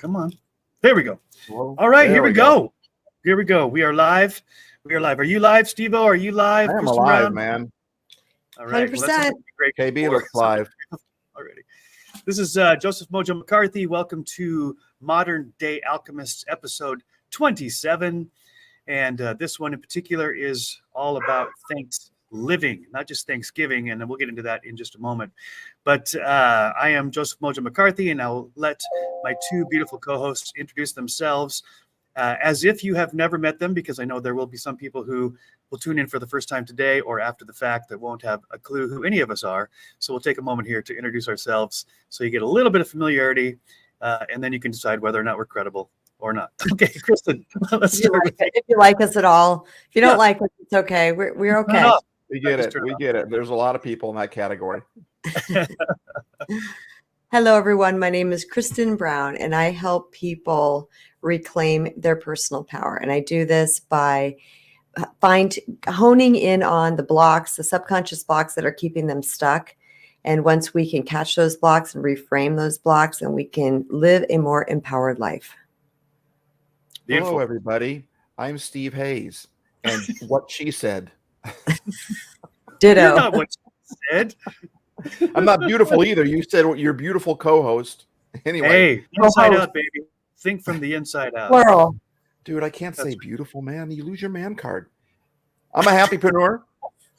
Come on. There we go. Well, all right, here we go. Here we go. We are live. We are live. Are you live, Stevo? Are you live? I am Kristen alive, Brown? man. All right. 100%. Well, great. KB looks live. Already. This is Joseph MoJOE McCarthy. Welcome to Modern Day Alchemists, episode 27. And this one in particular is all about ThanksLIVING, not just Thanksgiving. And then we'll get into that in just a moment. But I am Joseph MoJOE McCarthy, and I'll let my two beautiful co-hosts introduce themselves as if you have never met them, because I know there will be some people who will tune in for the first time today or after the fact that won't have a clue who any of us are. So we'll take a moment here to introduce ourselves so you get a little bit of familiarity, and then you can decide whether or not we're credible or not. Okay, Kristen, let's start. If you like us at all. If you don't like us, it's okay. We're okay. No. We get it. We get it. There's a lot of people in that category. Hello, everyone. My name is Kristen Brown, and I help people reclaim their personal power. And I do this by honing in on the blocks, the subconscious blocks that are keeping them stuck. And once we can catch those blocks and reframe those blocks, then we can live a more empowered life. Hello, everybody. I'm Stevo Hays. And what she said. Ditto. You're not what she said. I'm not beautiful either. You said you're beautiful co-host. Anyway. Hey, inside out, baby. Think from the inside out. Plural. Dude, I can't say beautiful, man. You lose your man card. I'm a happypreneur.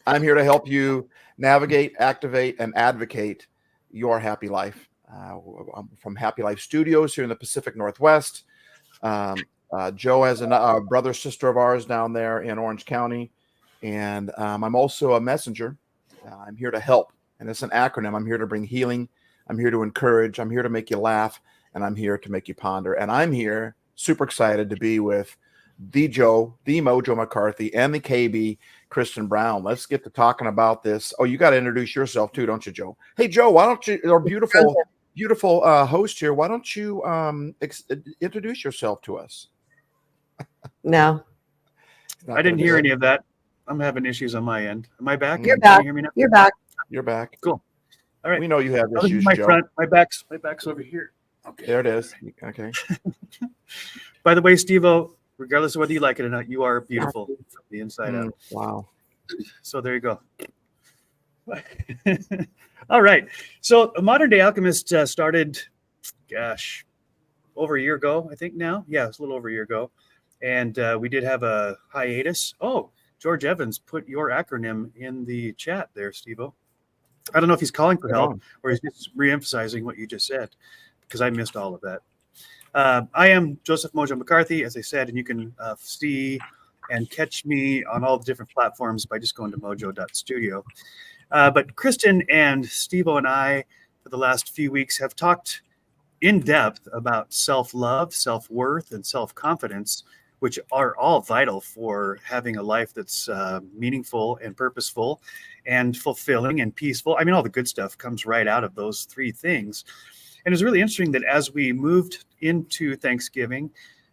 I'm here to help you navigate, activate, and advocate your happy life. I'm from Happy Life Studios here in the Pacific Northwest. Joe has a brother, sister of ours down there in Orange County. And I'm also a messenger. I'm here to help. And it's an acronym. I'm here to bring healing. I'm here to encourage. I'm here to make you laugh. And I'm here to make you ponder. And I'm here super excited to be with the Joe, the MoJOE McCarthy, and the KB, Kristen Brown. Let's get to talking about this. Oh, you got to introduce yourself too, don't you, Joe? Hey, Joe, why don't you, our beautiful host here, why don't you introduce yourself to us? No. I didn't hear any of that. I'm having issues on my end. Am I back? You're Can back. you hear me now? You're back. You're back. Cool. All right. We know you have Oh, this is issues, my Joe. front. My back's over here. Okay. There it is. Okay. By the way, Stevo, regardless of whether you like it or not, you are beautiful from the inside out. Wow. So there you go. All right. So a Modern Day Alchemist started, over a year ago, I think now. Yeah, it's a little over a year ago. And we did have a hiatus. Oh, George Evans put your acronym in the chat there, Stevo. I don't know if he's calling for help or he's just re-emphasizing what you just said, because I missed all of that. I am Joseph MoJOE McCarthy, as I said, and you can see and catch me on all the different platforms by just going to mojo.studio. But Kristen and Stevo and I, for the last few weeks, have talked in depth about self-love, self-worth, and self-confidence, which are all vital for having a life that's meaningful and purposeful and fulfilling and peaceful. I mean, all the good stuff comes right out of those three things. And it's really interesting that as we moved into Thanksgiving,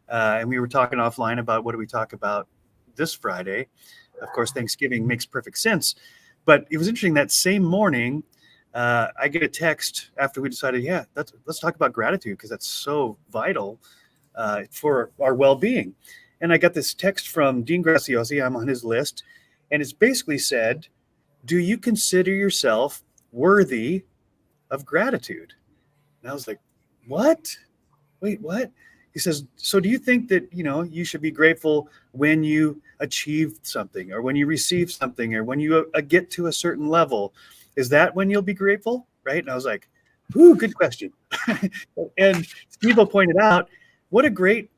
and we were talking offline about what do we talk about this Friday. Of course, Thanksgiving makes perfect sense. But it was interesting that same morning, I get a text after we decided, let's talk about gratitude, because that's so vital for our well-being. And I got this text from Dean Graziosi. I'm on his list. And it's basically said, do you consider yourself worthy of gratitude? And I was like, what? Wait, what? He says, so do you think that, you should be grateful when you achieve something or when you receive something or when you get to a certain level? Is that when you'll be grateful? Right? And I was like, ooh, good question. And Stevo pointed out, what a great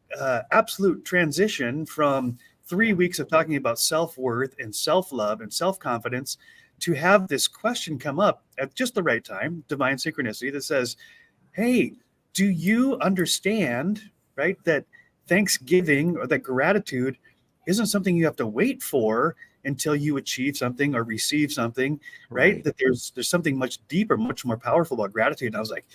absolute transition from 3 weeks of talking about self-worth and self-love and self-confidence to have this question come up at just the right time, divine synchronicity, that says, hey, do you understand, right, that Thanksgiving or that gratitude isn't something you have to wait for until you achieve something or receive something, right? That there's something much deeper, much more powerful about gratitude. And I was like,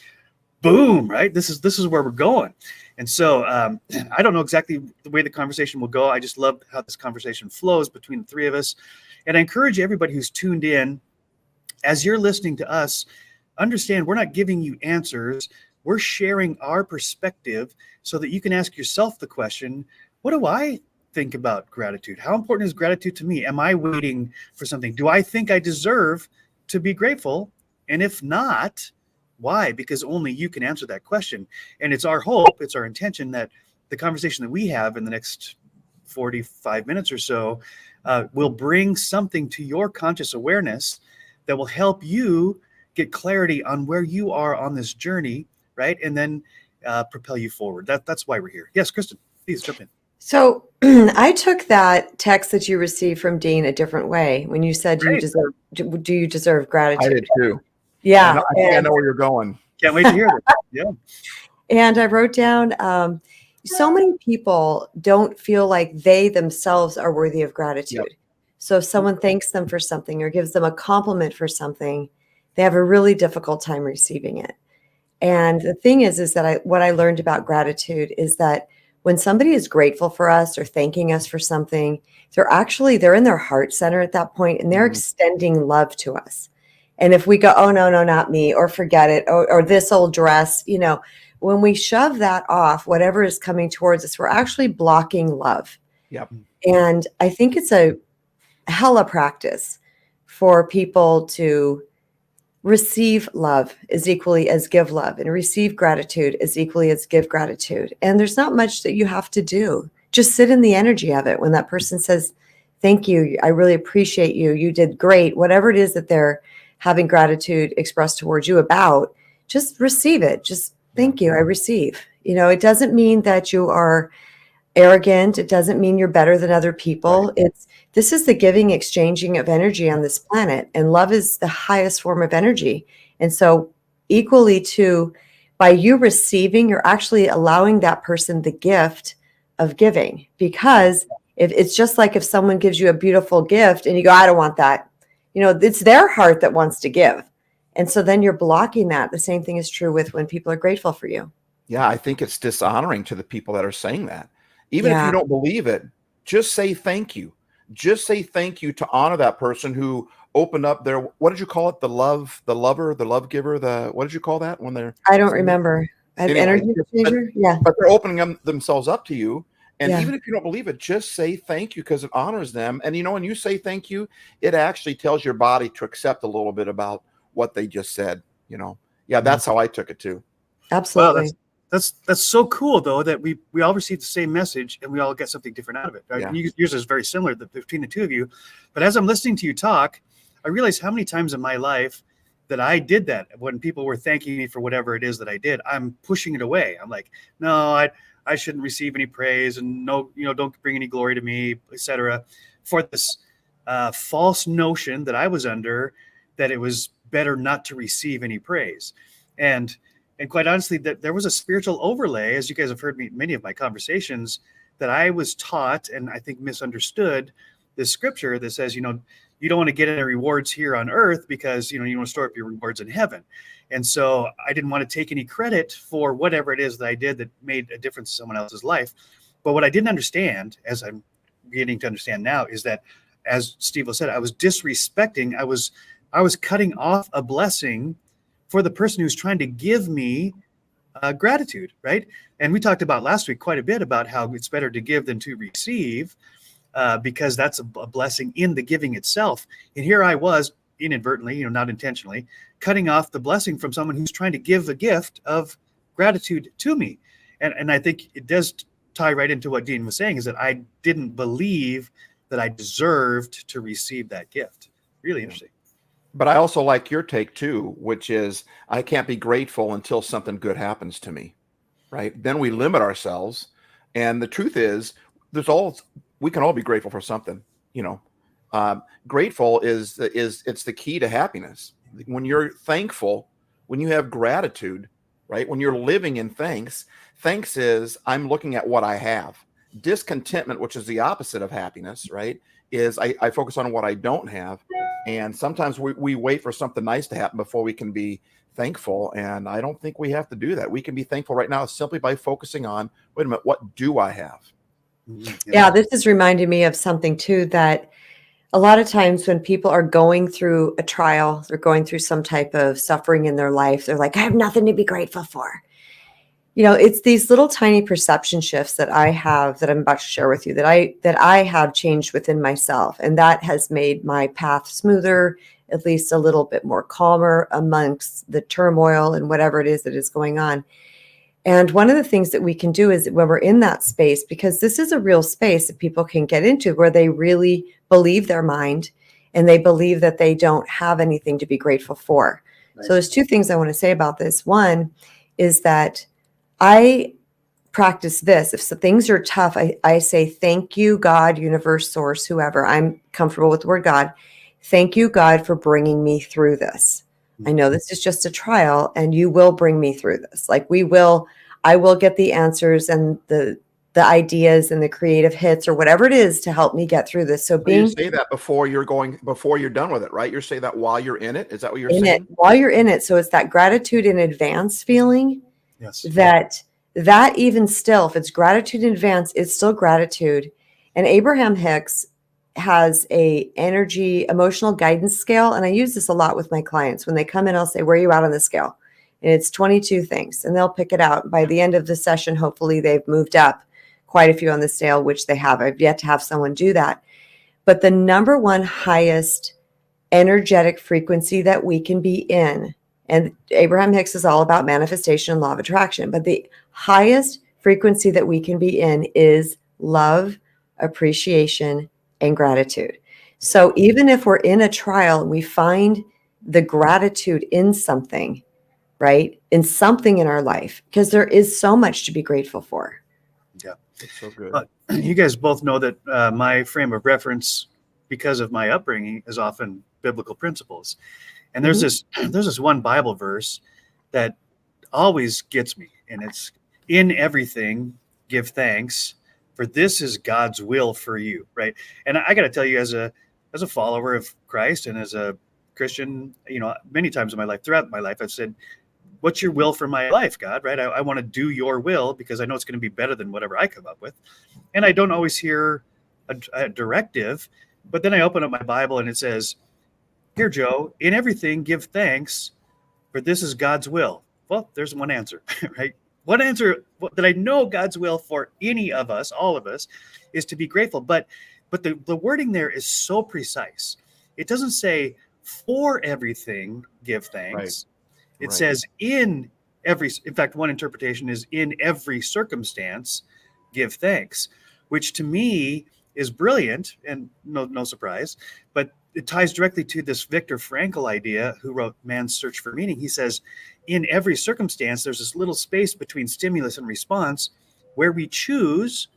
boom, right? This is where we're going. And so I don't know exactly the way the conversation will go. I just love how this conversation flows between the three of us. And I encourage everybody who's tuned in, as you're listening to us, understand we're not giving you answers. we're sharing our perspective so that you can ask yourself the question, what do I think about gratitude? How important is gratitude to me? Am I waiting for something? Do I think I deserve to be grateful? And if not, why? Because only you can answer that question. And it's our hope, it's our intention that the conversation that we have in the next 45 minutes or so will bring something to your conscious awareness that will help you get clarity on where you are on this journey, right? And then propel you forward. That's why we're here. Yes, Kristen, please jump in. So I took that text that you received from Dean a different way when you said, do you deserve gratitude? I did too. Yeah. I think I know where you're going. Can't wait to hear it. Yeah. And I wrote down, so many people don't feel like they themselves are worthy of gratitude. Yep. So if someone thanks them for something or gives them a compliment for something, they have a really difficult time receiving it. And the thing is that what I learned about gratitude is that when somebody is grateful for us or thanking us for something, they're in their heart center at that point, and they're extending love to us. And if we go, oh, no, not me, or forget it, or this old dress, when we shove that off, whatever is coming towards us, we're actually blocking love. Yep. And I think it's a hella practice for people to receive love as equally as give love, and receive gratitude as equally as give gratitude. And there's not much that you have to do. Just sit in the energy of it. When that person says, thank you, I really appreciate you, you did great, whatever it is that they're having gratitude expressed towards you about, just receive it. Just thank you, I receive. It doesn't mean that you are arrogant. It doesn't mean you're better than other people. Right. This is the giving, exchanging of energy on this planet, and love is the highest form of energy. And so equally by you receiving, you're actually allowing that person the gift of giving, because if it's just like if someone gives you a beautiful gift and you go, I don't want that, it's their heart that wants to give. And so then you're blocking that. The same thing is true with when people are grateful for you. Yeah, I think it's dishonoring to the people that are saying that. Even if you don't believe it, just say thank you. Just say thank you to honor that person who opened up their, what did you call it? The lover, the love giver, what did you call that when they're? I don't remember. Anyway, energy changer? Yeah. But they're opening themselves up to you. And even if you don't believe it, just say thank you, because it honors them. And when you say thank you, it actually tells your body to accept a little bit about what they just said. Yeah, that's how I took it too. Absolutely. Wow, that's so cool, though, that we all received the same message and we all get something different out of it. Right? Yeah. Yours is very similar between the two of you. But as I'm listening to you talk, I realize how many times in my life that I did that. When people were thanking me for whatever it is that I did, I'm pushing it away. I'm like, no, I shouldn't receive any praise, and no, don't bring any glory to me, etc. For this false notion that I was under, that it was better not to receive any praise. And quite honestly, that there was a spiritual overlay, as you guys have heard many of my conversations, that I was taught and I think misunderstood this scripture that says, you don't want to get any rewards here on earth because, you want to store up your rewards in heaven. And so I didn't want to take any credit for whatever it is that I did that made a difference in someone else's life. But what I didn't understand, as I'm beginning to understand now, is that, as Stevo said, I was disrespecting, I was cutting off a blessing for the person who's trying to give me gratitude, right? And we talked about last week quite a bit about how it's better to give than to receive, because that's a blessing in the giving itself. And here I was inadvertently, not intentionally, cutting off the blessing from someone who's trying to give a gift of gratitude to me. And I think it does tie right into what Dean was saying, is that I didn't believe that I deserved to receive that gift. Really interesting. But I also like your take too, which is I can't be grateful until something good happens to me, right? Then we limit ourselves. And the truth is, we can all be grateful for something, Grateful is it's the key to happiness. When you're thankful, when you have gratitude, right? When you're living in thanks is I'm looking at what I have. Discontentment, which is the opposite of happiness, right? Is I focus on what I don't have. And sometimes we wait for something nice to happen before we can be thankful. And I don't think we have to do that. We can be thankful right now simply by focusing on, wait a minute, what do I have? Yeah, this is reminding me of something too, that a lot of times when people are going through a trial, they're going through some type of suffering in their life, they're like, I have nothing to be grateful for. it's these little tiny perception shifts that I have that I'm about to share with you that I have changed within myself. And that has made my path smoother, at least a little bit more calmer amongst the turmoil and whatever it is that is going on. And one of the things that we can do is when we're in that space, because this is a real space that people can get into where they really believe their mind and they believe that they don't have anything to be grateful for. Right. So there's two things I want to say about this. One is that I practice this. If things are tough, I say, thank you, God, universe, source, whoever. I'm comfortable with the word God. Thank you, God, for bringing me through this. I know this is just a trial and you will bring me through this. Like I will get the answers and the ideas and the creative hits or whatever it is to help me get through this. So you say that before you're done with it, right? You're saying that while you're in it. Is that what you're saying? While you're in it. So it's that gratitude in advance feeling. Yes. That even still, if it's gratitude in advance, it's still gratitude. And Abraham Hicks has a energy emotional guidance scale. And I use this a lot with my clients. When they come in, I'll say, where are you at on the scale? And it's 22 things. And they'll pick it out. By the end of the session, hopefully they've moved up quite a few on the scale, which they have. I've yet to have someone do that. But the number one highest energetic frequency that we can be in, and Abraham Hicks is all about manifestation and law of attraction, but the highest frequency that we can be in is love, appreciation, and gratitude. So even if we're in a trial and we find the gratitude in something, right? In something in our life, because there is so much to be grateful for. Yeah. That's so good. You guys both know that my frame of reference, because of my upbringing, is often biblical principles. And there's this one Bible verse that always gets me, and it's, in everything, give thanks, for this is God's will for you, right? And I got to tell you, as a follower of Christ and as a Christian, many times in my life, throughout my life, I've said, what's your will for my life, God, right? I want to do your will because I know it's going to be better than whatever I come up with. And I don't always hear a directive, but then I open up my Bible and it says, here, Joe, in everything, give thanks, for this is God's will. Well, there's one answer, right? One answer that I know God's will for any of us, all of us, is to be grateful. But the wording there is so precise. It doesn't say for everything, give thanks. Right. It says in fact, one interpretation is in every circumstance, give thanks, which to me is brilliant and no surprise, but it ties directly to this Viktor Frankl idea, who wrote Man's Search for Meaning. He says, in every circumstance, there's this little space between stimulus and response where we choose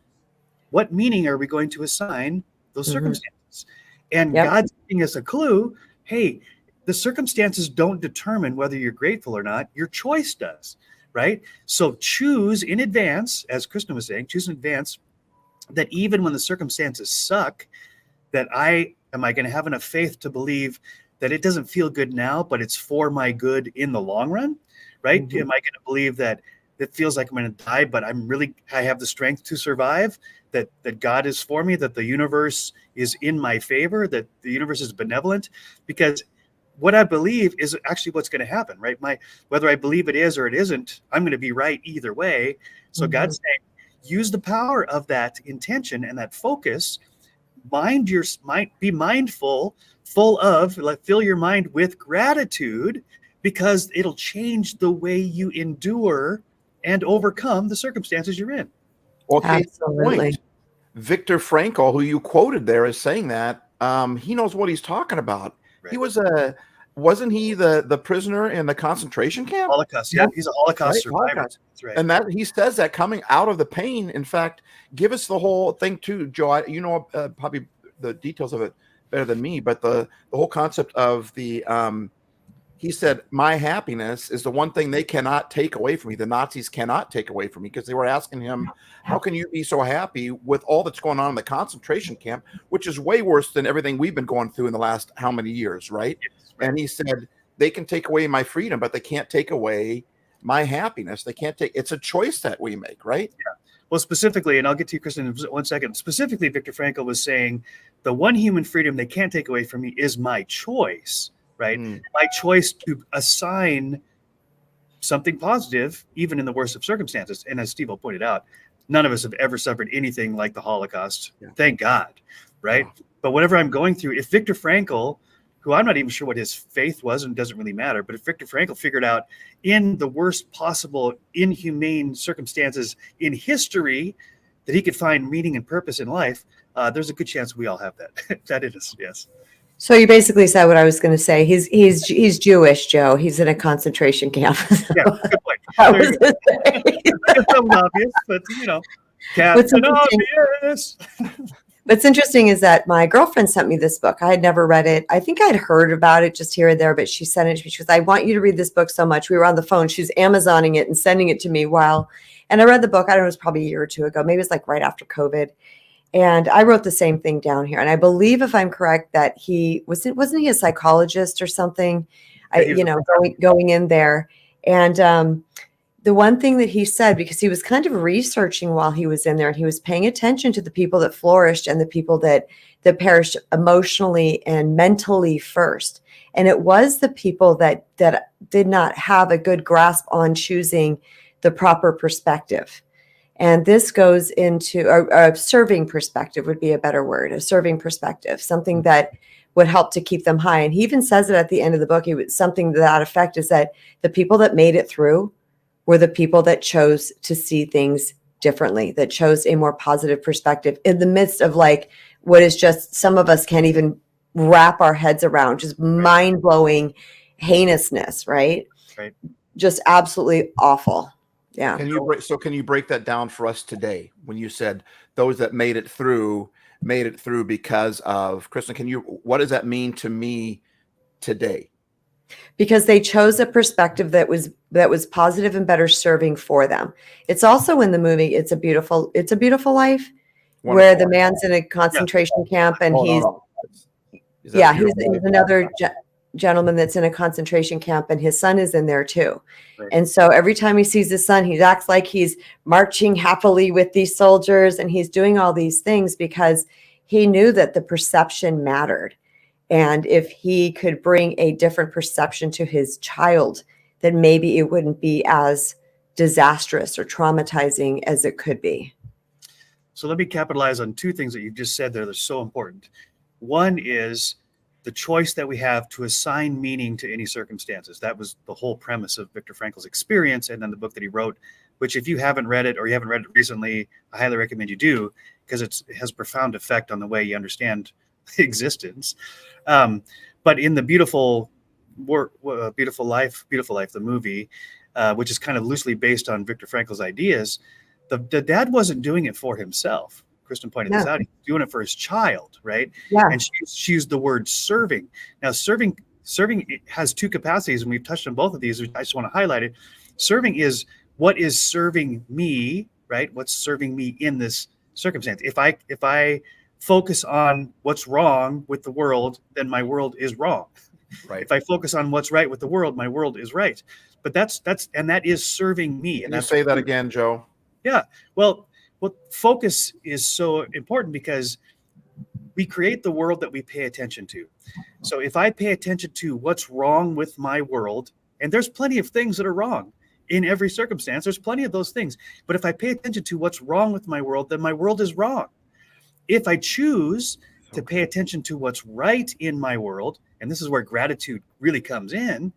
what meaning are we going to assign those circumstances. And God's giving us a clue. Hey, the circumstances don't determine whether you're grateful or not. Your choice does, right? So choose in advance, as Kristen was saying, choose in advance that even when the circumstances suck, that am I going to have enough faith to believe that it doesn't feel good now, but it's for my good in the long run, right? Mm-hmm. Am I going to believe that it feels like I'm going to die, but I have the strength to survive, that God is for me, that the universe is in my favor, that the universe is benevolent? Because what I believe is actually what's going to happen, right? Whether I believe it is or it isn't, I'm going to be right either way. So God's saying, use the power of that intention and that focus. Be mindful, fill your mind with gratitude, because it'll change the way you endure and overcome the circumstances you're in. Okay, absolutely. Viktor Frankl, who you quoted there, is saying that he knows what he's talking about. Right. He was wasn't he the prisoner in the concentration camp? Holocaust, yeah. He's a Holocaust survivor. Holocaust. That's right. And that he says that coming out of the pain. In fact, give us the whole thing too, Joe. You know probably the details of it better than me, but the whole concept of the he said, my happiness is the one thing they cannot take away from me. The Nazis cannot take away from me, because they were asking him, how can you be so happy with all that's going on in the concentration camp, which is way worse than everything we've been going through in the last how many years, right? Yes, right. And he said, they can take away my freedom, but they can't take away my happiness. It's a choice that we make, right? Yeah. Well, specifically, and I'll get to you, Kristen, in 1 second. Specifically, Viktor Frankl was saying, the one human freedom they can't take away from me is my choice. Right? My choice to assign something positive, even in the worst of circumstances. And as Stevo pointed out, none of us have ever suffered anything like the Holocaust. Yeah. Thank God, right? Yeah. But whatever I'm going through, if Viktor Frankl, who I'm not even sure what his faith was and doesn't really matter, but if Viktor Frankl figured out in the worst possible inhumane circumstances in history that he could find meaning and purpose in life, there's a good chance we all have that. That is, yes. So you basically said what I was going to say. He's Jewish, Joe. He's in a concentration camp. Yeah, good point. It's so obvious, but Captain Obvious. What's interesting is that my girlfriend sent me this book. I had never read it. I think I'd heard about it just here and there, but she sent it to me. She goes, I want you to read this book so much. We were on the phone. She's Amazoning it and sending it to me and I read the book. I don't know, it was probably a year or two ago. Maybe it was like right after COVID. And I wrote the same thing down here. And I believe, if I'm correct, that wasn't he a psychologist or something? Going in there. And the one thing that he said, because he was kind of researching while he was in there, and he was paying attention to the people that flourished and the people that perished emotionally and mentally first. And it was the people that did not have a good grasp on choosing the proper perspective. And this goes into a serving perspective would be a better word, a serving perspective, something that would help to keep them high. And he even says it at the end of the book. Something to that effect is that the people that made it through were the people that chose to see things differently, that chose a more positive perspective in the midst of like what is just some of us can't even wrap our heads around, just mind-blowing heinousness, right? Right. Just absolutely awful. Yeah. Can you break that down for us today? When you said those that made it through because of Kristen, what does that mean to me today? Because they chose a perspective that was positive and better serving for them. It's also in the movie It's a Beautiful Life. Wonderful. Where the man's in a concentration camp and he's another gentleman that's in a concentration camp, and his son is in there too. Right. And so every time he sees his son, he acts like he's marching happily with these soldiers, and he's doing all these things because he knew that the perception mattered. And if he could bring a different perception to his child, then maybe it wouldn't be as disastrous or traumatizing as it could be. So let me capitalize on two things that you just said there that are so important. One is the choice that we have to assign meaning to any circumstances. That was the whole premise of Viktor Frankl's experience, and then the book that he wrote, which if you haven't read it or you haven't read it recently, I highly recommend you do, because it has a profound effect on the way you understand existence. But in the Beautiful Life, the movie, which is kind of loosely based on Viktor Frankl's ideas, the dad wasn't doing it for himself. Kristen pointed this out. He's doing it for his child, right? Yeah. And she used the word serving. Now, serving has two capacities, and we've touched on both of these. I just want to highlight it. Serving is what is serving me, right? What's serving me in this circumstance? If I focus on what's wrong with the world, then my world is wrong. Right. If I focus on what's right with the world, my world is right. But that is serving me. Can you say that again, Joe? Yeah. Well, focus is so important because we create the world that we pay attention to. So if I pay attention to what's wrong with my world, and there's plenty of things that are wrong in every circumstance, there's plenty of those things. But if I pay attention to what's wrong with my world, then my world is wrong. If I choose to pay attention to what's right in my world, and this is where gratitude really comes in,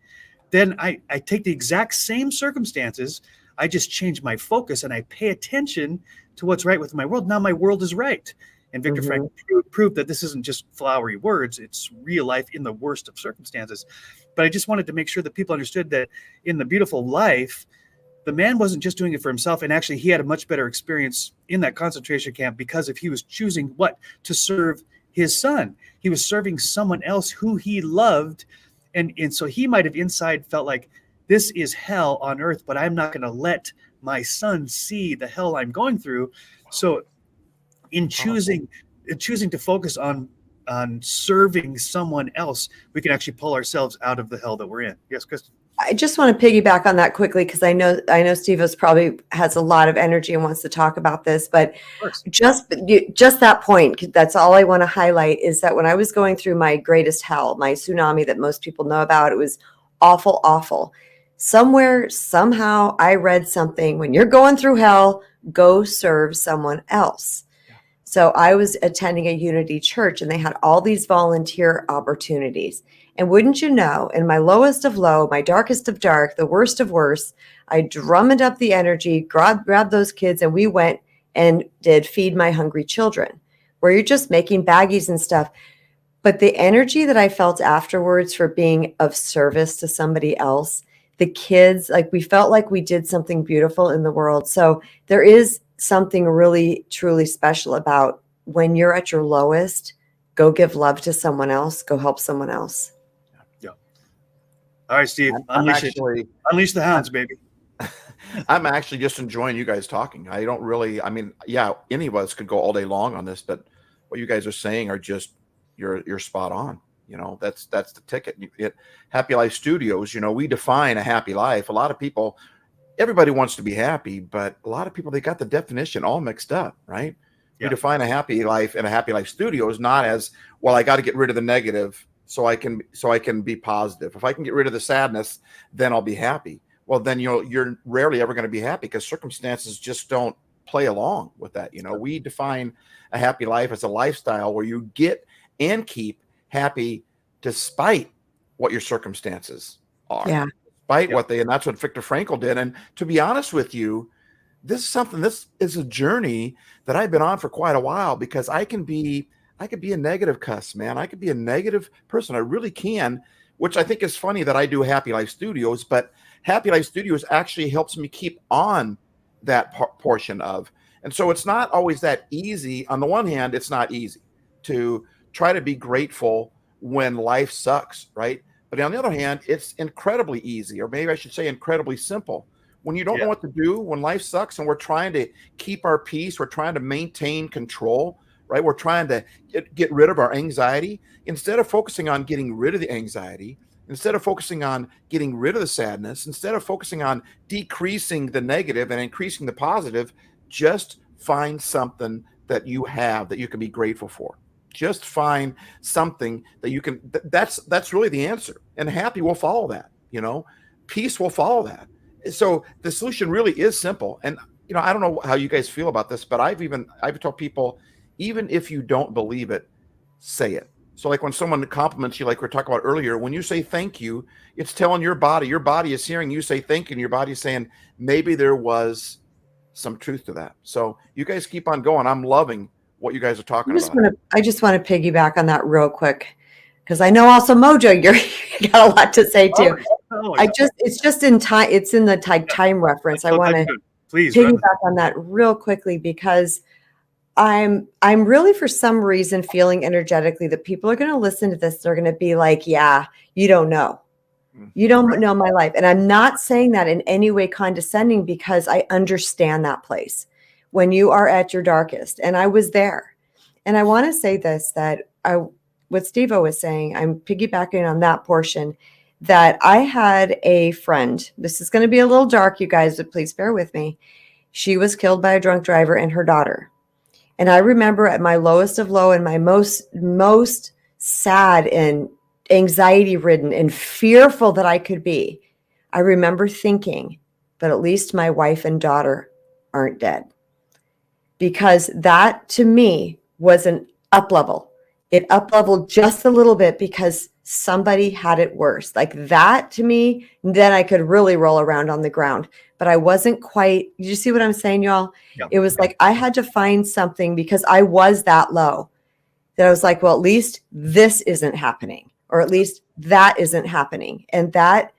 then I take the exact same circumstances, I just change my focus and I pay attention to what's right with my world. Now my world is right. And Viktor Frankl proved that this isn't just flowery words, it's real life in the worst of circumstances. But I just wanted to make sure that people understood that in The Beautiful Life, the man wasn't just doing it for himself. And actually, he had a much better experience in that concentration camp because he was choosing to serve his son. He was serving someone else who he loved. And so he might have inside felt like, this is hell on earth, but I'm not going to let my son see the hell I'm going through. So in choosing to focus on serving someone else, we can actually pull ourselves out of the hell that we're in. Yes, Kristen. I just want to piggyback on that quickly because I know Stevo's probably has a lot of energy and wants to talk about this, but just that point, that's all I want to highlight is that when I was going through my greatest hell, my tsunami that most people know about, it was awful, awful. Somewhere, somehow, I read something, when you're going through hell, go serve someone else. So I was attending a Unity church, and they had all these volunteer opportunities. And wouldn't you know, in my lowest of low, my darkest of dark, the worst of worst, I drummed up the energy, grabbed those kids, and we went and did Feed My Hungry Children, where you're just making baggies and stuff. But the energy that I felt afterwards for being of service to somebody else, the kids, like, we felt like we did something beautiful in the world. So there is something really, truly special about when you're at your lowest, go give love to someone else, go help someone else. Yeah. All right, Steve, unleash the hounds, baby. I'm actually just enjoying you guys talking. I don't really, I mean, yeah, any of us could go all day long on this, but what you guys are saying are just, you're spot on. You know, that's the ticket. Happy Life Studios, you know, we define a happy life. A lot of people, everybody wants to be happy, but a lot of people, they got the definition all mixed up, right? Yeah. We define a happy life and a Happy Life Studios not as, well, I got to get rid of the negative so I can be positive. If I can get rid of the sadness, then I'll be happy. Well, then you're rarely ever going to be happy, because circumstances just don't play along with that. You know, we define a happy life as a lifestyle where you get and keep happy despite what your circumstances are. Yeah. Despite what and that's what Viktor Frankl did. And to be honest with you, this is a journey that I've been on for quite a while, because I could be a negative cuss, man. I could be a negative person. I really can, which I think is funny that I do Happy Life Studios, but Happy Life Studios actually helps me keep on that portion of. And so it's not always that easy. On the one hand, it's not easy to try to be grateful when life sucks, right? But on the other hand, it's incredibly easy, or maybe I should say incredibly simple. When you don't know what to do, when life sucks and we're trying to keep our peace, we're trying to maintain control, right? We're trying to get rid of our anxiety. Instead of focusing on getting rid of the anxiety, instead of focusing on getting rid of the sadness, instead of focusing on decreasing the negative and increasing the positive, just find something that you have that you can be grateful for. Just find something that you can, that's really the answer. And happy will follow that, you know, peace will follow that. So the solution really is simple. And, you know, I don't know how you guys feel about this, but I've told people, even if you don't believe it, say it. So like when someone compliments you, like we were talking about earlier, when you say thank you, it's telling your body is hearing you say thank you, and your body is saying, maybe there was some truth to that. So you guys keep on going. I'm loving what you guys are talking about. I just want to piggyback on that real quick, because I know also Mojo, you got a lot to say too. It's just in time. It's in the time reference. I want to piggyback on that real quickly, because I'm really, for some reason, feeling energetically that people are going to listen to this. They're going to be like, yeah, you don't know. You don't know my life. And I'm not saying that in any way condescending, because I understand that place when you are at your darkest. And I was there. And I want to say this, that what Stevo was saying, I'm piggybacking on that portion, that I had a friend. This is going to be a little dark, you guys, but please bear with me. She was killed by a drunk driver and her daughter. And I remember at my lowest of low and my most sad and anxiety ridden and fearful that I could be, I remember thinking, but at least my wife and daughter aren't dead. Because that to me was an up level. It up leveled just a little bit, because somebody had it worse. Like that to me, then I could really roll around on the ground. But I wasn't quite, you see what I'm saying, y'all? Yeah. It was like I had to find something, because I was that low, that I was like, well, at least this isn't happening, or at least that isn't happening. And that,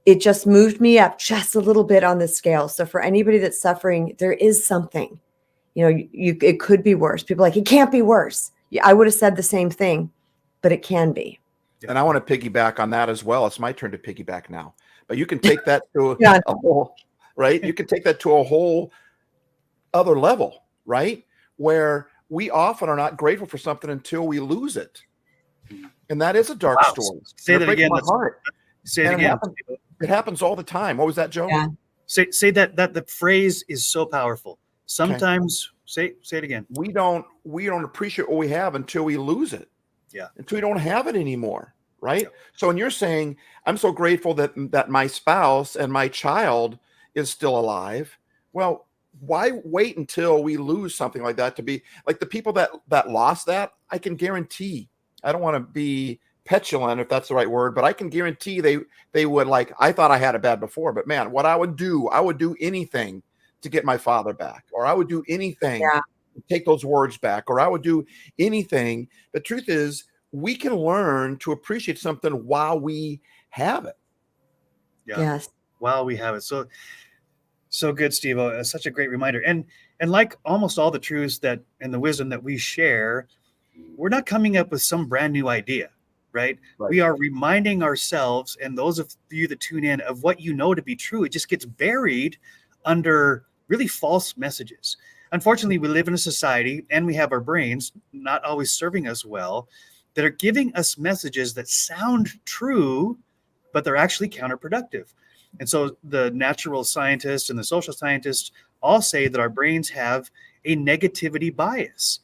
it just moved me up just a little bit on the scale. So for anybody that's suffering, there is something, you know, it could be worse. People are like, it can't be worse. Yeah, I would have said the same thing, but it can be. And I want to piggyback on that as well. It's my turn to piggyback now, but you can take that to a whole, right? You can take that to a whole other level, right? Where we often are not grateful for something until we lose it. And that is a dark story. Say that again. Say it again. It happens all the time. What was that, Joe? Yeah. Say that the phrase is so powerful. Sometimes say it again. We don't appreciate what we have until we lose it. Yeah. Until we don't have it anymore. right? So when you're saying, I'm so grateful that my spouse and my child is still alive, well, why wait until we lose something like that to be like the people that lost that? I can guarantee, I don't want to be petulant if that's the right word, but I can guarantee they would like, I thought I had it bad before, but man, what I would do anything to get my father back, or I would do anything Yeah. to take those words back, or I would do anything. The truth is, we can learn to appreciate something while we have it. Yeah. Yes. While we have it. So good, Stevo. Such a great reminder. And like almost all the truths that and the wisdom that we share, we're not coming up with some brand new idea, right? We are reminding ourselves and those of you that tune in of what you know to be true. It just gets buried under really false messages. Unfortunately, we live in a society and we have our brains not always serving us well that are giving us messages that sound true, but they're actually counterproductive. And so the natural scientists and the social scientists all say that our brains have a negativity bias,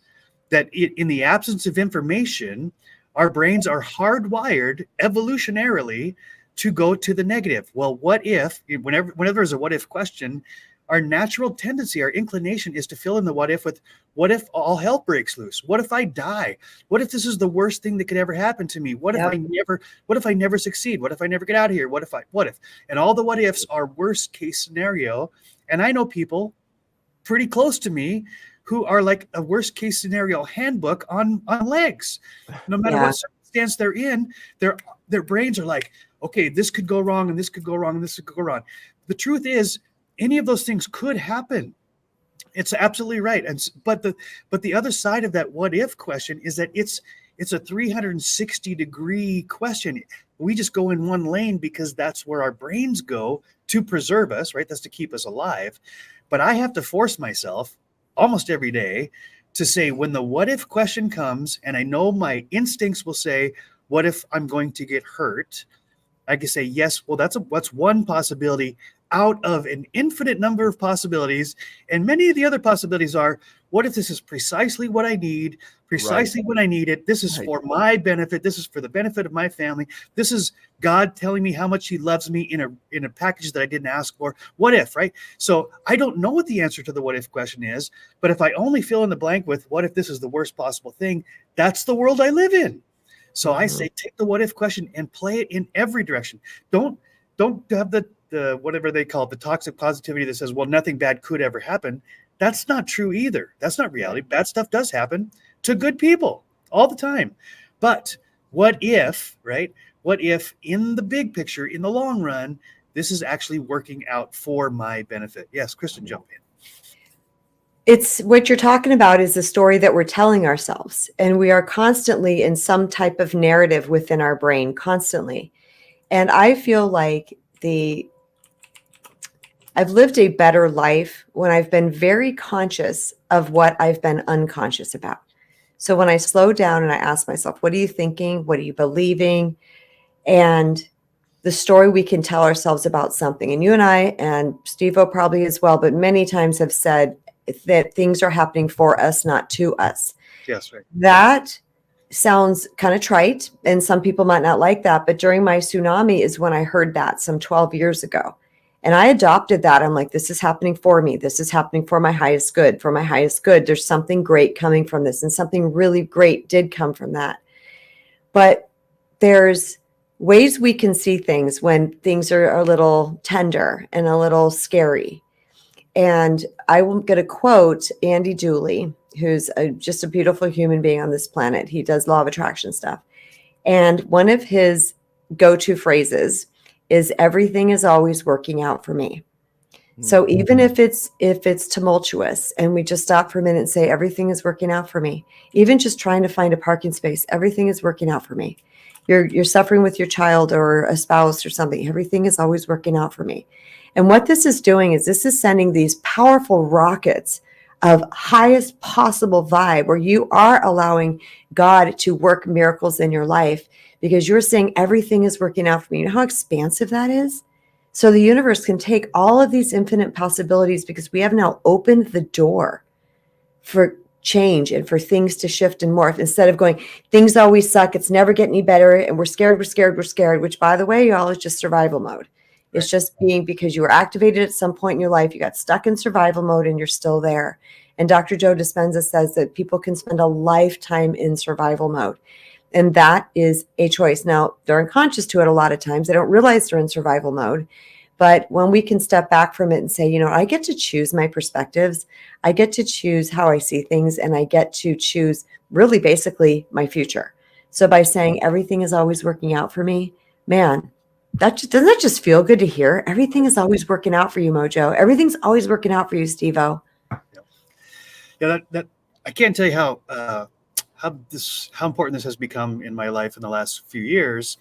that in the absence of information, our brains are hardwired evolutionarily to go to the negative. Well, what if, whenever there's a what if question, our natural tendency, our inclination is to fill in the what if with, what if all hell breaks loose? What if I die? What if this is the worst thing that could ever happen to me? What if I never succeed? What if I never get out of here? What if? And all the what ifs are worst case scenario. And I know people pretty close to me who are like a worst case scenario handbook on legs. No matter what circumstance they're in, their brains are like, okay, this could go wrong and this could go wrong and this could go wrong. The truth is, any of those things could happen. It's absolutely right. But the other side of that what if question is that it's a 360-degree question. We just go in one lane because that's where our brains go to preserve us, right? That's to keep us alive. But I have to force myself almost every day to say, when the what if question comes, and I know my instincts will say, what if I'm going to get hurt? I can say, yes, well, that's one possibility out of an infinite number of possibilities. And many of the other possibilities are, what if this is precisely what I need, precisely when I need it? This is for my benefit. This is for the benefit of my family. This is God telling me how much he loves me in a package that I didn't ask for. What if, right? So I don't know what the answer to the what if question is, but if I only fill in the blank with what if this is the worst possible thing, that's the world I live in. So I say, take the what if question and play it in every direction. Don't have the whatever they call it, the toxic positivity that says, well, nothing bad could ever happen. That's not true either. That's not reality. Bad stuff does happen to good people all the time. But what if, right? What if in the big picture, in the long run, this is actually working out for my benefit? Yes, Kristen, jump in. It's what you're talking about is the story that we're telling ourselves. And we are constantly in some type of narrative within our brain, constantly. And I feel like I've lived a better life when I've been very conscious of what I've been unconscious about. So when I slow down and I ask myself, what are you thinking? What are you believing? And the story we can tell ourselves about something. And you and I, and Stevo probably as well, but many times have said that things are happening for us, not to us. Yes, right. That sounds kind of trite, and some people might not like that. But during my tsunami is when I heard that some 12 years ago. And I adopted that. I'm like, this is happening for me. This is happening for my highest good. For my highest good, there's something great coming from this. And something really great did come from that. But there's ways we can see things when things are a little tender and a little scary. And I will get a quote Andy Dooley, who's just a beautiful human being on this planet. He does law of attraction stuff. And one of his go-to phrases is, everything is always working out for me. So even if it's tumultuous and we just stop for a minute and say, everything is working out for me, even just trying to find a parking space, everything is working out for me. You're suffering with your child or a spouse or something, everything is always working out for me. And what this is doing is this is sending these powerful rockets of highest possible vibe where you are allowing God to work miracles in your life because you're saying everything is working out for me. You know how expansive that is? So the universe can take all of these infinite possibilities because we have now opened the door for change and for things to shift and morph, instead of going, things always suck, it's never getting any better, and we're scared, which, by the way, y'all, is just survival mode. It's just being, because you were activated at some point in your life, you got stuck in survival mode and you're still there. And Dr. Joe Dispenza says that people can spend a lifetime in survival mode. And that is a choice. Now, they're unconscious to it a lot of times. They don't realize they're in survival mode. But when we can step back from it and say, I get to choose my perspectives, I get to choose how I see things, and I get to choose really basically my future. So by saying everything is always working out for me, man, doesn't that just feel good to hear? Everything is always working out for you, Mojo. Everything's always working out for you, Stevo. Yeah, that I can't tell you how important this has become in my life in the last few years,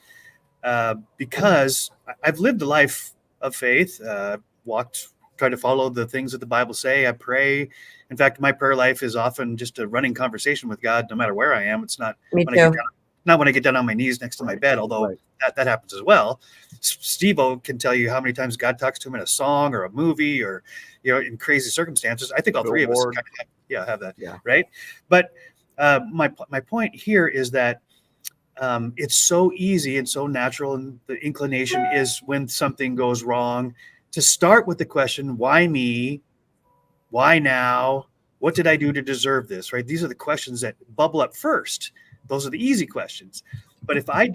because I've lived a life of faith, try to follow the things that the Bible say. I pray. In fact, my prayer life is often just a running conversation with God, no matter where I am. It's not Me when too. not when I get down on my knees next to my bed, although that happens as well. Stevo can tell you how many times God talks to him in a song or a movie or, in crazy circumstances. I think all three of us have that. Yeah. Right. But my point here is that it's so easy and so natural, and the inclination is, when something goes wrong, to start with the question, why me? Why now? What did I do to deserve this? Right? These are the questions that bubble up first. Those are the easy questions. But if I'm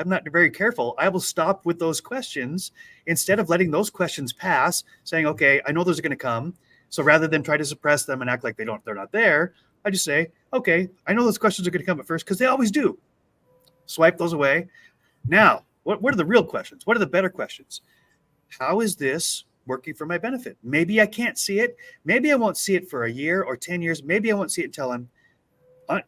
not very careful, I will stop with those questions instead of letting those questions pass, saying, okay, I know those are going to come. So rather than try to suppress them and act like they're not there, I just say, okay, I know those questions are going to come at first, because they always do. Swipe those away. Now, what are the real questions? What are the better questions? How is this working for my benefit? Maybe I can't see it. Maybe I won't see it for a year or 10 years. Maybe I won't see it until I'm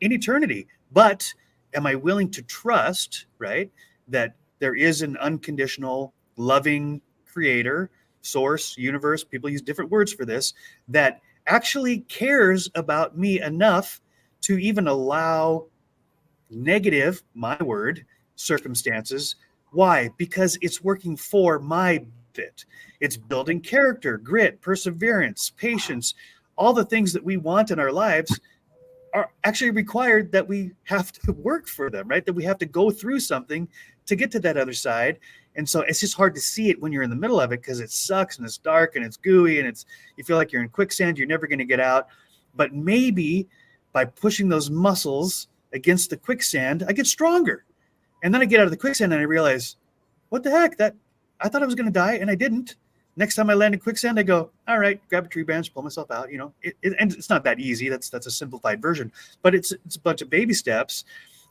in eternity. But am I willing to trust, right, that there is an unconditional, loving creator, source, universe, people use different words for this, that actually cares about me enough to even allow negative, my word, circumstances. Why? Because it's working for my fit. It's building character, grit, perseverance, patience. All the things that we want in our lives are actually required that we have to work for them, right? That we have to go through something to get to that other side. And so it's just hard to see it when you're in the middle of it, because it sucks and it's dark and it's gooey and you feel like you're in quicksand, you're never going to get out. But maybe by pushing those muscles against the quicksand, I get stronger. And then I get out of the quicksand and I realize, what the heck? I thought I was going to die and I didn't. Next time I land in quicksand, I go, all right, grab a tree branch, pull myself out. And it's not that easy. That's a simplified version, but it's a bunch of baby steps.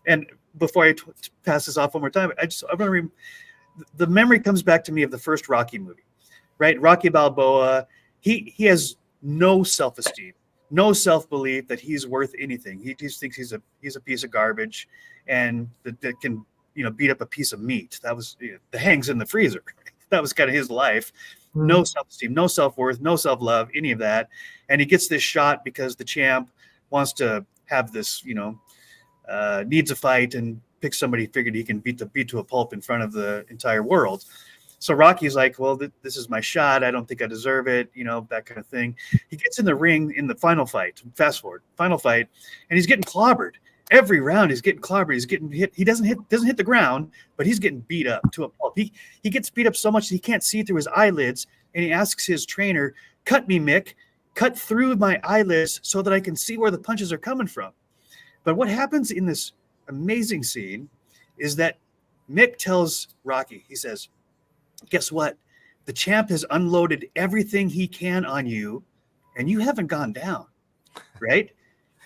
And before I pass this off one more time, I want to the memory comes back to me of the first Rocky movie, right? Rocky Balboa, he has no self-esteem, no self-belief that he's worth anything. He just thinks he's a piece of garbage, and that can, beat up a piece of meat. That was the hangs in the freezer. That was kind of his life. No self-esteem, no self-worth, no self-love, any of that. And he gets this shot because the champ wants to have this, needs a fight, and picks somebody, figured he can beat to a pulp in front of the entire world. So Rocky's like, well, this is my shot. I don't think I deserve it, that kind of thing. He gets in the ring in the final fight, final fight, and he's getting clobbered. Every round he's getting clobbered. He's getting hit. He doesn't hit the ground, but he's getting beat up to a pulp. He gets beat up so much that he can't see through his eyelids, and he asks his trainer, cut me, Mick, cut through my eyelids so that I can see where the punches are coming from. But what happens in this amazing scene is that Mick tells Rocky, he says, guess what? The champ has unloaded everything he can on you, and you haven't gone down, right?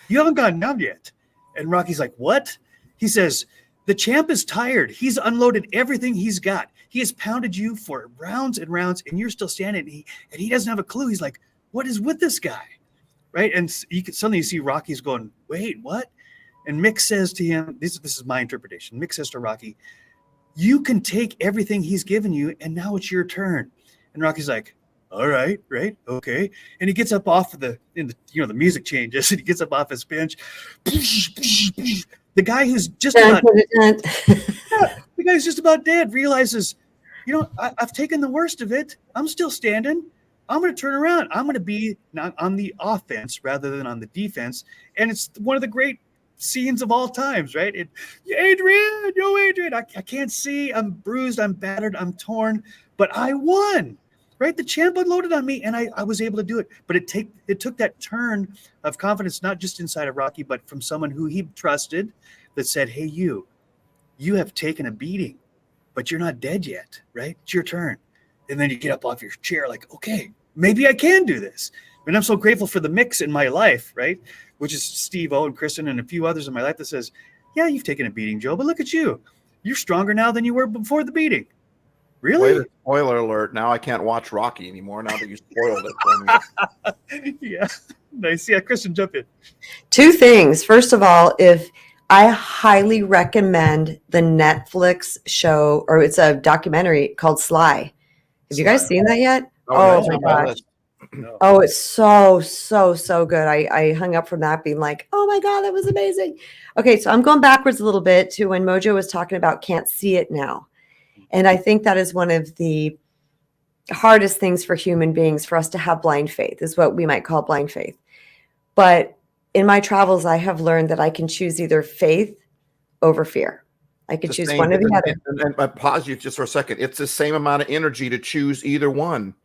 You haven't gone down yet. And Rocky's like, what? He says, the champ is tired. He's unloaded everything he's got. He has pounded you for rounds and rounds, and you're still standing. And he doesn't have a clue. He's like, what is with this guy? Right? And suddenly you see Rocky's going, wait, what? And Mick says to him, this is my interpretation. Mick says to Rocky, you can take everything he's given you, and now it's your turn. And Rocky's like, all right, okay. And he gets up off of the music changes, and he gets up off his bench. The guy who's just about dead realizes, I've taken the worst of it. I'm still standing. I'm going to turn around. I'm going to be not on the offense rather than on the defense. And it's one of the great scenes of all times, right? Adrian, I can't see. I'm bruised. I'm battered. I'm torn. But I won, right? The champ unloaded on me, and I was able to do it. But it took that turn of confidence, not just inside of Rocky, but from someone who he trusted that said, hey, you have taken a beating, but you're not dead yet, right? It's your turn. And then you get up off your chair like, okay, maybe I can do this. And I'm so grateful for the mix in my life, right? Which is Stevo and Kristen and a few others in my life that says, yeah, you've taken a beating, Joe, but look at you. You're stronger now than you were before the beating. Really? Wait, spoiler alert. Now I can't watch Rocky anymore now that you spoiled it for me. Yeah. Nice. Yeah, Kristen, jump in. 2 things. First of all, if I highly recommend the Netflix show, or it's a documentary called Sly. Have you guys seen that yet? Oh, my on my gosh. list. No. Oh, it's so good. I hung up from that being like, oh my God, that was amazing. Okay, so I'm going backwards a little bit to when Mojo was talking about can't see it now. And I think that is one of the hardest things for human beings, for us to have blind faith, is what we might call blind faith. But in my travels, I have learned that I can choose either faith over fear. I could choose one or the other. And I pause you just for a second. It's the same amount of energy to choose either one,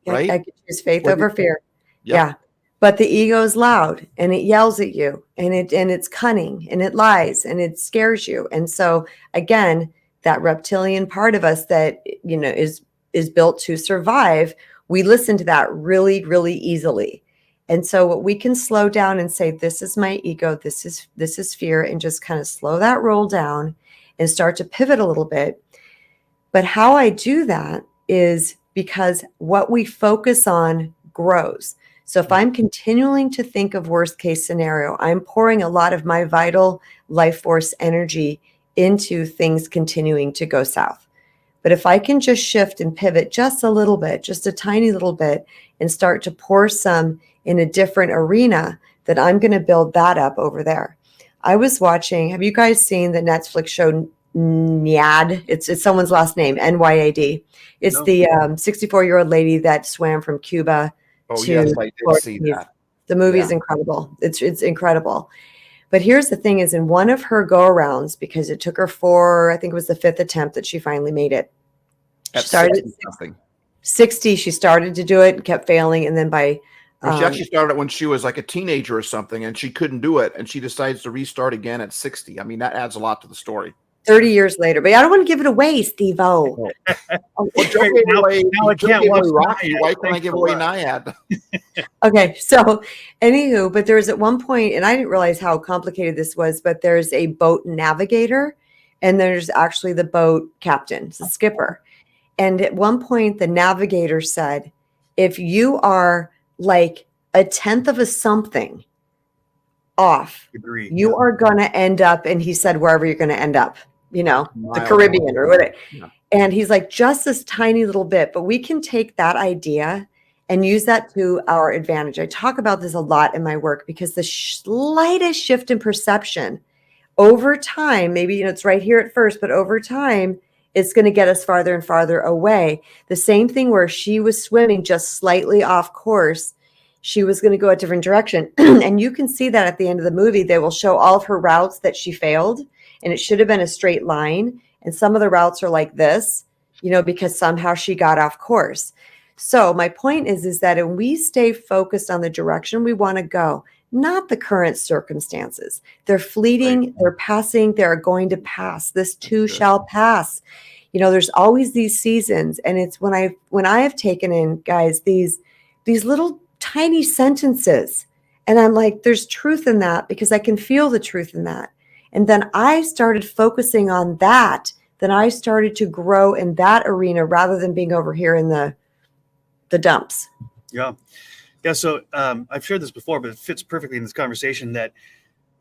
right? I could choose faith over fear. Yep. Yeah. But the ego is loud and it yells at you, and it's cunning and it lies and it scares you. And so again, that reptilian part of us that, is built to survive, we listen to that really, really easily. And so what we can slow down and say, this is my ego, this is fear, and just kind of slow that roll down and start to pivot a little bit. But how I do that is because what we focus on grows. So if I'm continuing to think of worst case scenario, I'm pouring a lot of my vital life force energy into things continuing to go south. But if I can just shift and pivot just a little bit, just a tiny little bit, and start to pour some in a different arena, then I'm going to build that up over there. I was watching, have you guys seen the Netflix show NYAD? It's someone's last name, NYAD. It's No. the 64-year-old lady that swam from Cuba to Yes, I did see that. The movie is incredible. It's incredible. But here's the thing is, in one of her go-arounds, because it took her I think it was the 5th attempt that she finally made it. At She started 60 something. 60, she started to do it and kept failing. And then by She actually started it when she was like a teenager or something, and she couldn't do it, and she decides to restart again at 60. I mean, that adds a lot to the story. 30 years later. But I don't want to give it away, Steve-O. Well, Joe gave away, now I can't watch Rocky. Nyad. Why can't I Thanks give a away lot. Nyad? Okay, so anywho, but there was at one point, and I didn't realize how complicated this was, but there's a boat navigator and there's actually the boat captain, the skipper. And at one point, the navigator said, if you are like a tenth of a something off, Agreed. you are going to end up, and he said, wherever you're going to end up, the Miles Caribbean or whatever. Yeah. And he's like, just this tiny little bit, but we can take that idea and use that to our advantage. I talk about this a lot in my work because the slightest shift in perception over time, maybe it's right here at first, but over time, it's going to get us farther and farther away. The same thing where she was swimming just slightly off course. She was going to go a different direction. And you can see that at the end of the movie, they will show all of her routes that she failed. And it should have been a straight line. And some of the routes are like this, because somehow she got off course. So my point is that when we stay focused on the direction we want to go, not the current circumstances, they're fleeting, Right. they're passing, they're going to pass. This too shall pass. There's always these seasons. And it's when I have taken in, guys, these little tiny sentences, and I'm like, there's truth in that because I can feel the truth in that. And then I started focusing on that. Then I started to grow in that arena rather than being over here in the dumps. Yeah. So I've shared this before, but it fits perfectly in this conversation that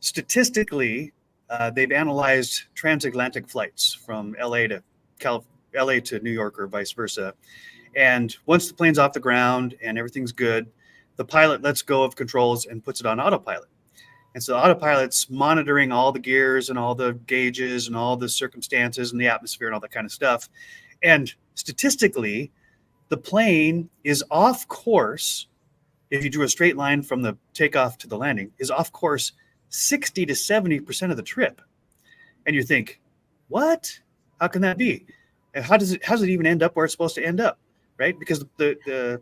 statistically, they've analyzed transatlantic flights from LA to New York or vice versa. And once the plane's off the ground and everything's good, the pilot lets go of controls and puts it on autopilot. And so the autopilot's monitoring all the gears and all the gauges and all the circumstances and the atmosphere and all that kind of stuff. And statistically, the plane is off course. If you drew a straight line from the takeoff to the landing, is off course 60 to 70% of the trip. And you think, what? How can that be? And how does it even end up where it's supposed to end up? Right? Because the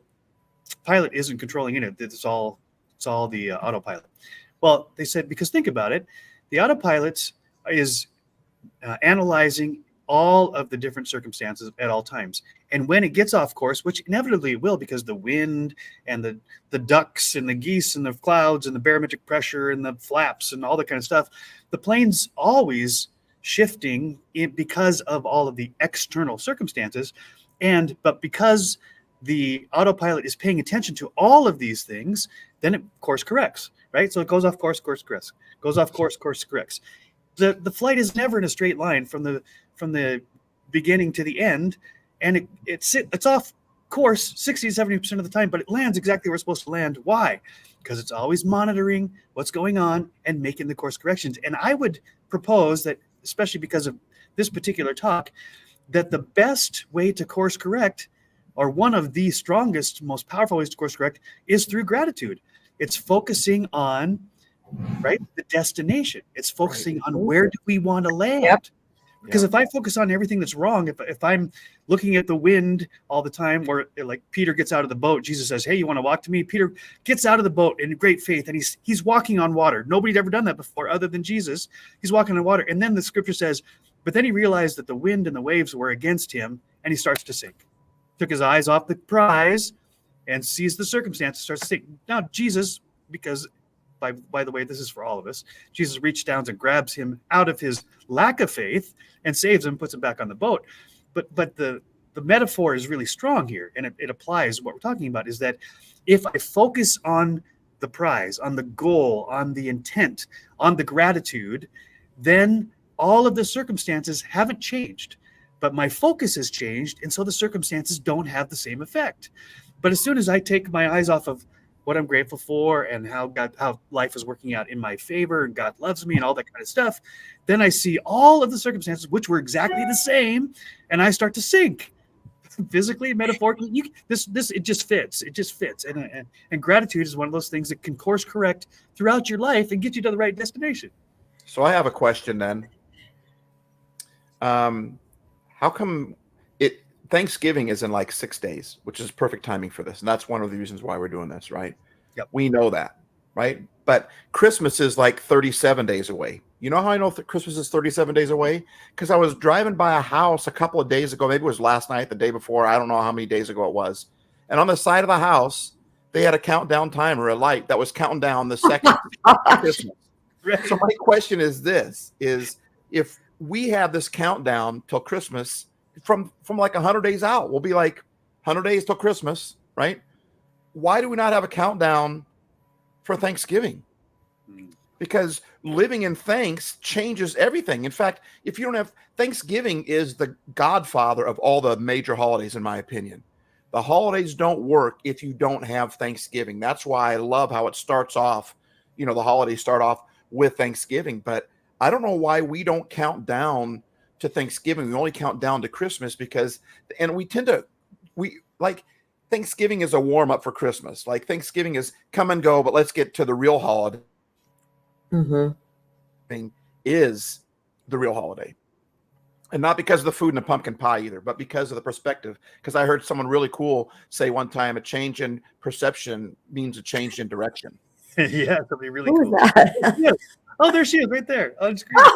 pilot isn't controlling it. It's all the autopilot. Well, they said, because think about it, the autopilot is analyzing all of the different circumstances at all times. And when it gets off course, which inevitably it will, because the wind and the ducks and the geese and the clouds and the barometric pressure and the flaps and all that kind of stuff, the plane's always shifting because of all of the external circumstances. But because the autopilot is paying attention to all of these things, then it course corrects, right? So it goes off course corrects, goes off course corrects. The flight is never in a straight line from the beginning to the end, and it's off course 60 to 70% of the time, but it lands exactly where it's supposed to land. Why? Because it's always monitoring what's going on and making the course corrections. And I would propose that, especially because of this particular talk, that the best way to course correct, or one of the strongest, most powerful ways to course correct, is through gratitude. It's focusing on, right, the destination. It's focusing on where do we want to land. Yep. Because if I focus on everything that's wrong, if I'm looking at the wind all the time, or like Peter gets out of the boat, Jesus says, hey, you want to walk to me? Peter gets out of the boat in great faith, and he's walking on water. Nobody'd ever done that before other than Jesus. He's walking on water. And then the scripture says, but then he realized that the wind and the waves were against him, and he starts to sink. Took his eyes off the prize and sees the circumstances, starts to sink. Now Jesus, because by the way, this is for all of us, Jesus reaches down and grabs him out of his lack of faith and saves him, puts him back on the boat. But the metaphor is really strong here, and it applies. What we're talking about is that if I focus on the prize, on the goal, on the intent, on the gratitude, then all of the circumstances haven't changed, but my focus has changed, and so the circumstances don't have the same effect. But as soon as I take my eyes off of what I'm grateful for and how life is working out in my favor and God loves me and all that kind of stuff, then I see all of the circumstances, which were exactly the same, and I start to sink physically, metaphorically. It just fits. It just fits. And gratitude is one of those things that can course correct throughout your life and get you to the right destination. So I have a question then. How come Thanksgiving is in like 6 days, which is perfect timing for this. And that's one of the reasons why we're doing this, right? Yep. We know that, right? But Christmas is like 37 days away. You know how I know Christmas is 37 days away? Because I was driving by a house a couple of days ago. Maybe it was last night, the day before. I don't know how many days ago it was. And on the side of the house, they had a countdown timer, a light that was counting down the second Christmas. So my question is this, is if we have this countdown till Christmas from like 100 days out, we'll be like 100 days till Christmas, right? Why do we not have a countdown for Thanksgiving? Because living in thanks changes everything. In fact, if you don't have Thanksgiving, is the godfather of all the major holidays, in my opinion. The holidays don't work if you don't have Thanksgiving. That's why I love how it starts off. You know, the holidays start off with Thanksgiving, but I don't know why we don't count down to Thanksgiving. We only count down to Christmas and we like Thanksgiving is a warm up for Christmas. Like Thanksgiving is come and go, but let's get to the real holiday. Is the real holiday. And not because of the food and the pumpkin pie either, but because of the perspective. Because I heard someone really cool say one time, a change in perception means a change in direction. Yeah, that'd be really Who cool. Oh, there she is right there on screen.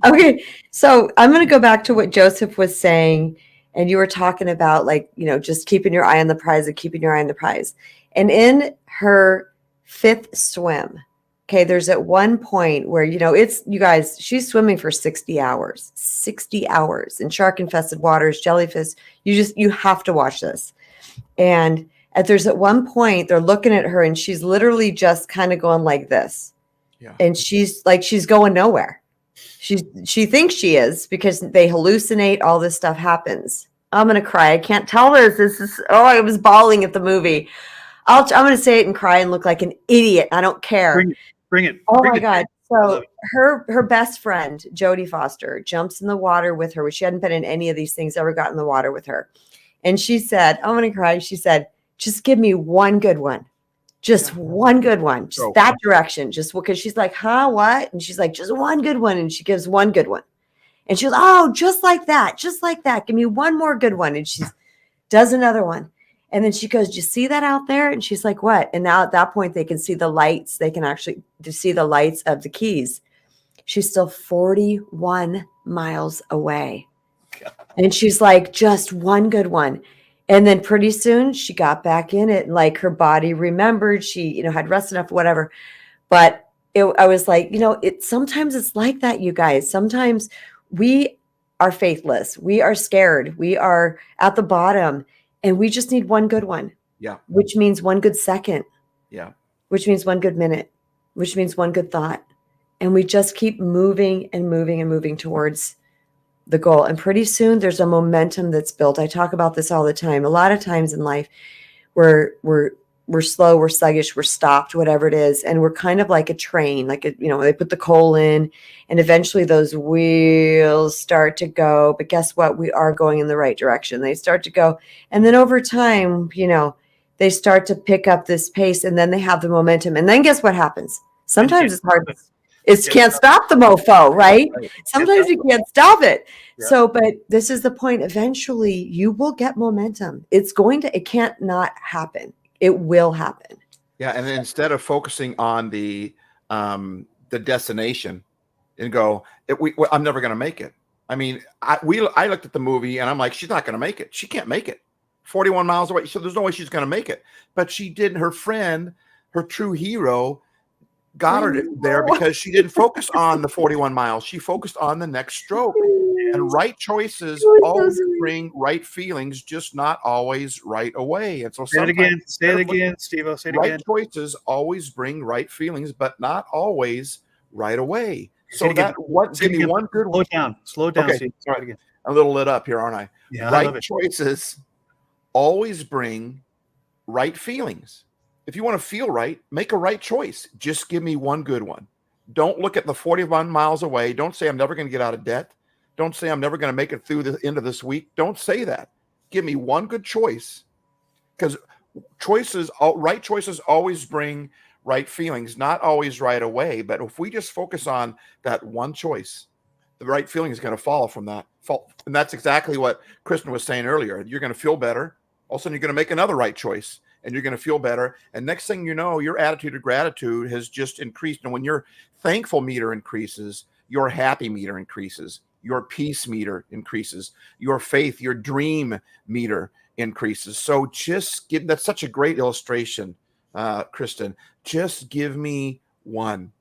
Okay, so I'm going to go back to what Joseph was saying, and you were talking about, like, you know, just keeping your eye on the prize and keeping your eye on the prize. And in her 5th swim, okay, there's at one point where, you know, you guys, she's swimming for 60 hours in shark infested waters, jellyfish. You have to watch this. And there's at one point they're looking at her and she's literally just kind of going like this. Yeah. And she's going nowhere. She thinks she is, because they hallucinate, all this stuff happens. I'm going to cry. I can't tell this. I was bawling at the movie. I'm going to say it and cry and look like an idiot. I don't care. Bring it. Oh my God. So her best friend, Jodie Foster, jumps in the water with her. She hadn't been in any of these things, ever got in the water with her. And she said, I'm going to cry. She said, just give me one good one. Just one good one. Just that direction. Just because she's like, huh, what? And she's like, just one good one. And she gives one good one. And she goes, oh, just like that. Just like that. Give me one more good one. And she does another one. And then she goes, do you see that out there? And she's like, what? And now at that point, they can see the lights. They can actually see the lights of the Keys. She's still 41 miles away. And she's like, just one good one. And then pretty soon she got back in it. And like her body remembered, she, had rest enough, whatever. But I was like, sometimes it's like that, you guys. Sometimes we are faithless. We are scared. We are at the bottom and we just need one good one. Yeah. Which means one good second. Yeah. Which means one good minute, which means one good thought. And we just keep moving and moving and moving towards the goal. And pretty soon there's a momentum that's built. I talk about this all the time. A lot of times in life we're slow, we're sluggish, we're stopped, whatever it is. And we're kind of like a train, like, they put the coal in and eventually those wheels start to go. But guess what? We are going in the right direction. They start to go. And then over time, they start to pick up this pace and then they have the momentum. And then guess what happens? Sometimes it's hard. It can't stop the mofo, right? Sometimes you can't stop it. Yeah. So, but this is the point. Eventually you will get momentum. It can't not happen. It will happen. Yeah. And then instead of focusing on the destination and go, I'm never going to make it. I mean, I looked at the movie and I'm like, she's not going to make it. She can't make it. 41 miles away. So there's no way she's going to make it. But she didn't. Her friend, her true hero, got her there because she didn't focus on the 41 miles. She focused on the next stroke. And right choices always bring right feelings, just not always right away. And so say it again, Stevo. Say it again. Right choices always bring right feelings, but not always right away. So give me one good one. Slow down. Okay, sorry. Again. I'm a little lit up here, aren't I? Yeah, right choices always bring right feelings. If you want to feel right, make a right choice. Just give me one good one. Don't look at the 41 miles away. Don't say I'm never going to get out of debt. Don't say I'm never going to make it through the end of this week. Don't say that. Give me one good choice, because right choices always bring right feelings, not always right away. But if we just focus on that one choice, the right feeling is going to follow from that. And that's exactly what Kristen was saying earlier. You're going to feel better. All of a sudden, you're going to make another right choice. And you're going to feel better. And next thing you know, your attitude of gratitude has just increased. And when your thankful meter increases, your happy meter increases, your peace meter increases, your faith, your dream meter increases. So that's such a great illustration, Kristen. Just give me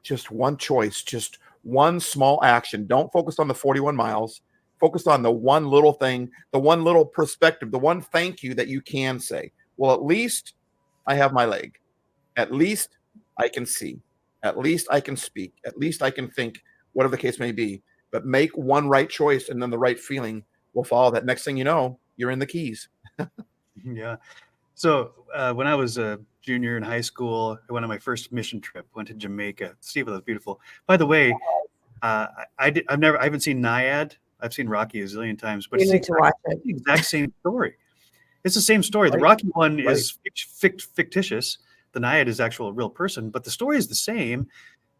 just one choice, just one small action. Don't focus on the 41 miles. Focus on the one little thing, the one little perspective, the one thank you that you can say. Well, at least I have my leg. At least I can see. At least I can speak. At least I can think, whatever the case may be. But make one right choice, and then the right feeling will follow that. Next thing you know, you're in the Keys. Yeah. So when I was a junior in high school, I went on my first mission trip. Went to Jamaica. Steve, that was beautiful. By the way, I haven't seen Naiad. I've seen Rocky a zillion times, but you need to watch it. The exact same story. It's the same story. The Rocky one is fictitious. The Naiad is actual real person, but the story is the same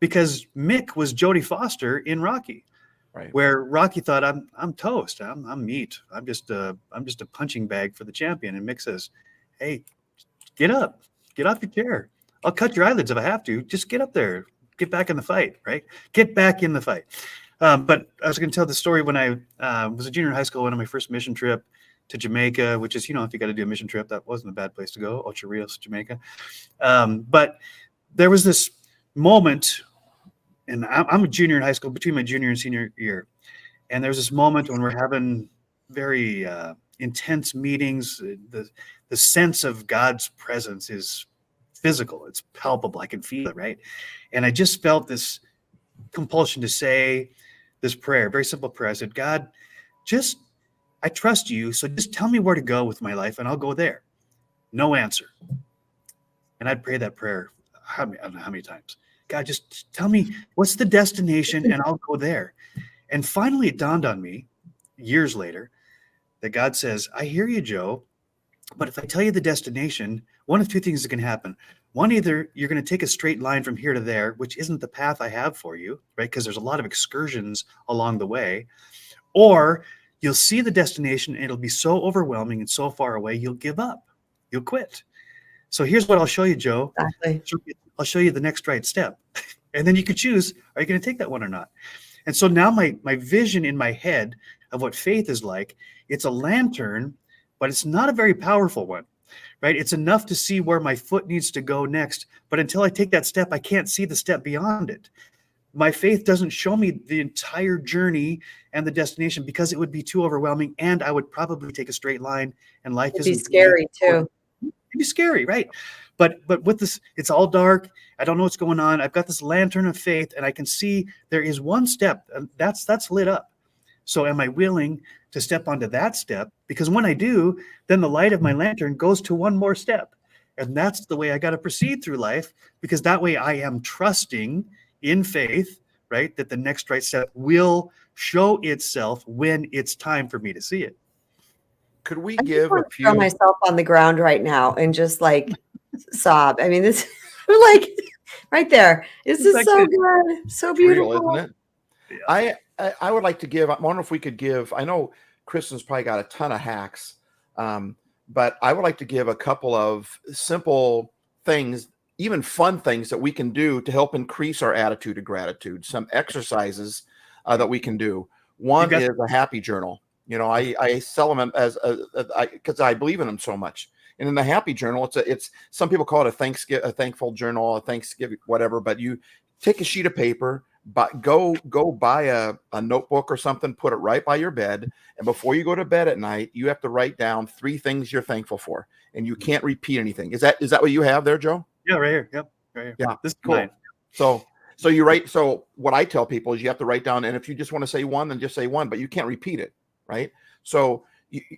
because Mick was Jodie Foster in Rocky, right? Where Rocky thought, I'm toast. I'm meat. I'm just a punching bag for the champion. And Mick says, hey, get up, get off your chair. I'll cut your eyelids if I have to. Just get up there, get back in the fight, right? Get back in the fight. But I was going to tell the story when I was a junior in high school, went on my first mission trip to Jamaica, which is, if you got to do a mission trip, that wasn't a bad place to go. Ocho Rios, Jamaica. But there was this moment, and I'm a junior in high school, between my junior and senior year. And there's this moment when we're having very intense meetings. The sense of God's presence is physical. It's palpable. I can feel it, right? And I just felt this compulsion to say this prayer, very simple prayer. I said, God, I trust you, so just tell me where to go with my life, and I'll go there. No answer. And I'd pray that prayer, I don't know how many times. God, just tell me what's the destination, and I'll go there. And finally, it dawned on me, years later, that God says, I hear you, Joe. But if I tell you the destination, one of two things that can happen. One, either you're going to take a straight line from here to there, which isn't the path I have for you, right? Because there's a lot of excursions along the way. Or you'll see the destination and it'll be so overwhelming and so far away, you'll give up. You'll quit. So here's what I'll show you, Joe. Exactly. I'll show you the next right step. And then you can choose, are you going to take that one or not? And so now my vision in my head of what faith is like, it's a lantern, but it's not a very powerful one, right? It's enough to see where my foot needs to go next. But until I take that step, I can't see the step beyond it. My faith doesn't show me the entire journey and the destination because it would be too overwhelming. And I would probably take a straight line and life It'd be scary too. It'd be scary, right? But with this, it's all dark. I don't know what's going on. I've got this lantern of faith and I can see there is one step and that's lit up. So am I willing to step onto that step? Because when I do, then the light of my lantern goes to one more step. And that's the way I got to proceed through life, because that way I am trusting in faith, right? That the next right step will show itself when it's time for me to see it. Could we I give a few? Throw myself on the ground right now and just like sob. I mean, this like right there. This is like so it. good, so It's real, beautiful. isn't it? Yeah. I would like to give. I wonder if we could give. I know Kristen's probably got a ton of hacks, but I would like to give a couple of simple things, even fun things that we can do to help increase our attitude of gratitude. Some exercises that we can do. One is a happy journal. You know, I sell them as because I believe in them so much. And in the happy journal, it's some people call it a thankful journal, a Thanksgiving, whatever. But you take a sheet of paper, but go buy a notebook or something, put it right by your bed. And before you go to bed at night, you have to write down 3 things you're thankful for. And you can't repeat anything. Is that what you have there, Joe? Yeah, right here. Yep. Right here. Yeah. This is Cool. mine. So you write. So what I tell people is you have to write down. And if you just want to say one, then just say one, but you can't repeat it. Right. So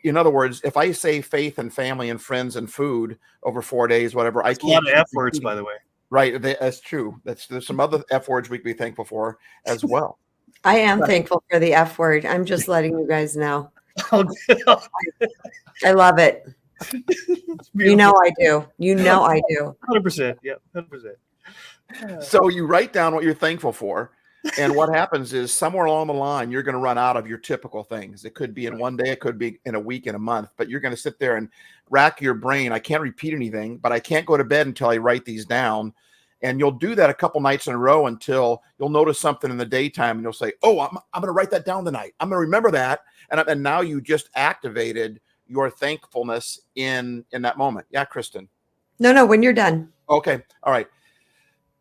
in other words, if I say faith and family and friends and food over 4 days, whatever, I can't. A lot of F words, by the way. Right. That's true. There's some other F words we can be thankful for as well. I am thankful for the F word. I'm just letting you guys know. I love it. You know I do. You know I do. 100%. Yeah, 100%. So you write down what you're thankful for. And what happens is somewhere along the line, you're going to run out of your typical things. It could be in one day, it could be in a week, in a month, but you're going to sit there and rack your brain. I can't repeat anything, but I can't go to bed until I write these down. And you'll do that a couple nights in a row until you'll notice something in the daytime and you'll say, oh, I'm going to write that down tonight. I'm going to remember that. And now you just activated your thankfulness in that moment. Yeah, Kristen. No, when you're done. Okay. All right.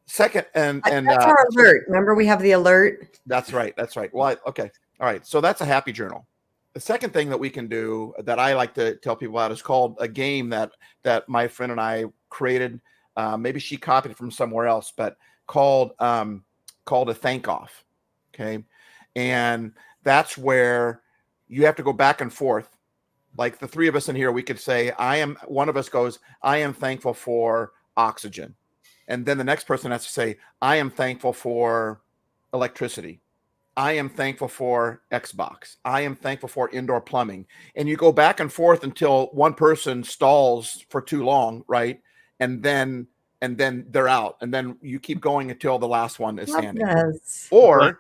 Second, and that's our alert. Remember, we have the alert. That's right. Well, okay. All right. So that's a happy journal. The second thing that we can do that I like to tell people about is called a game that my friend and I created. Maybe she copied it from somewhere else, but called a thank off. Okay. And that's where you have to go back and forth. Like the 3 of us in here, we could say, one of us goes, I am thankful for oxygen. And then the next person has to say, I am thankful for electricity. I am thankful for Xbox. I am thankful for indoor plumbing. And you go back and forth until one person stalls for too long, right? And then they're out. And then you keep going until the last one is standing. Yes. Or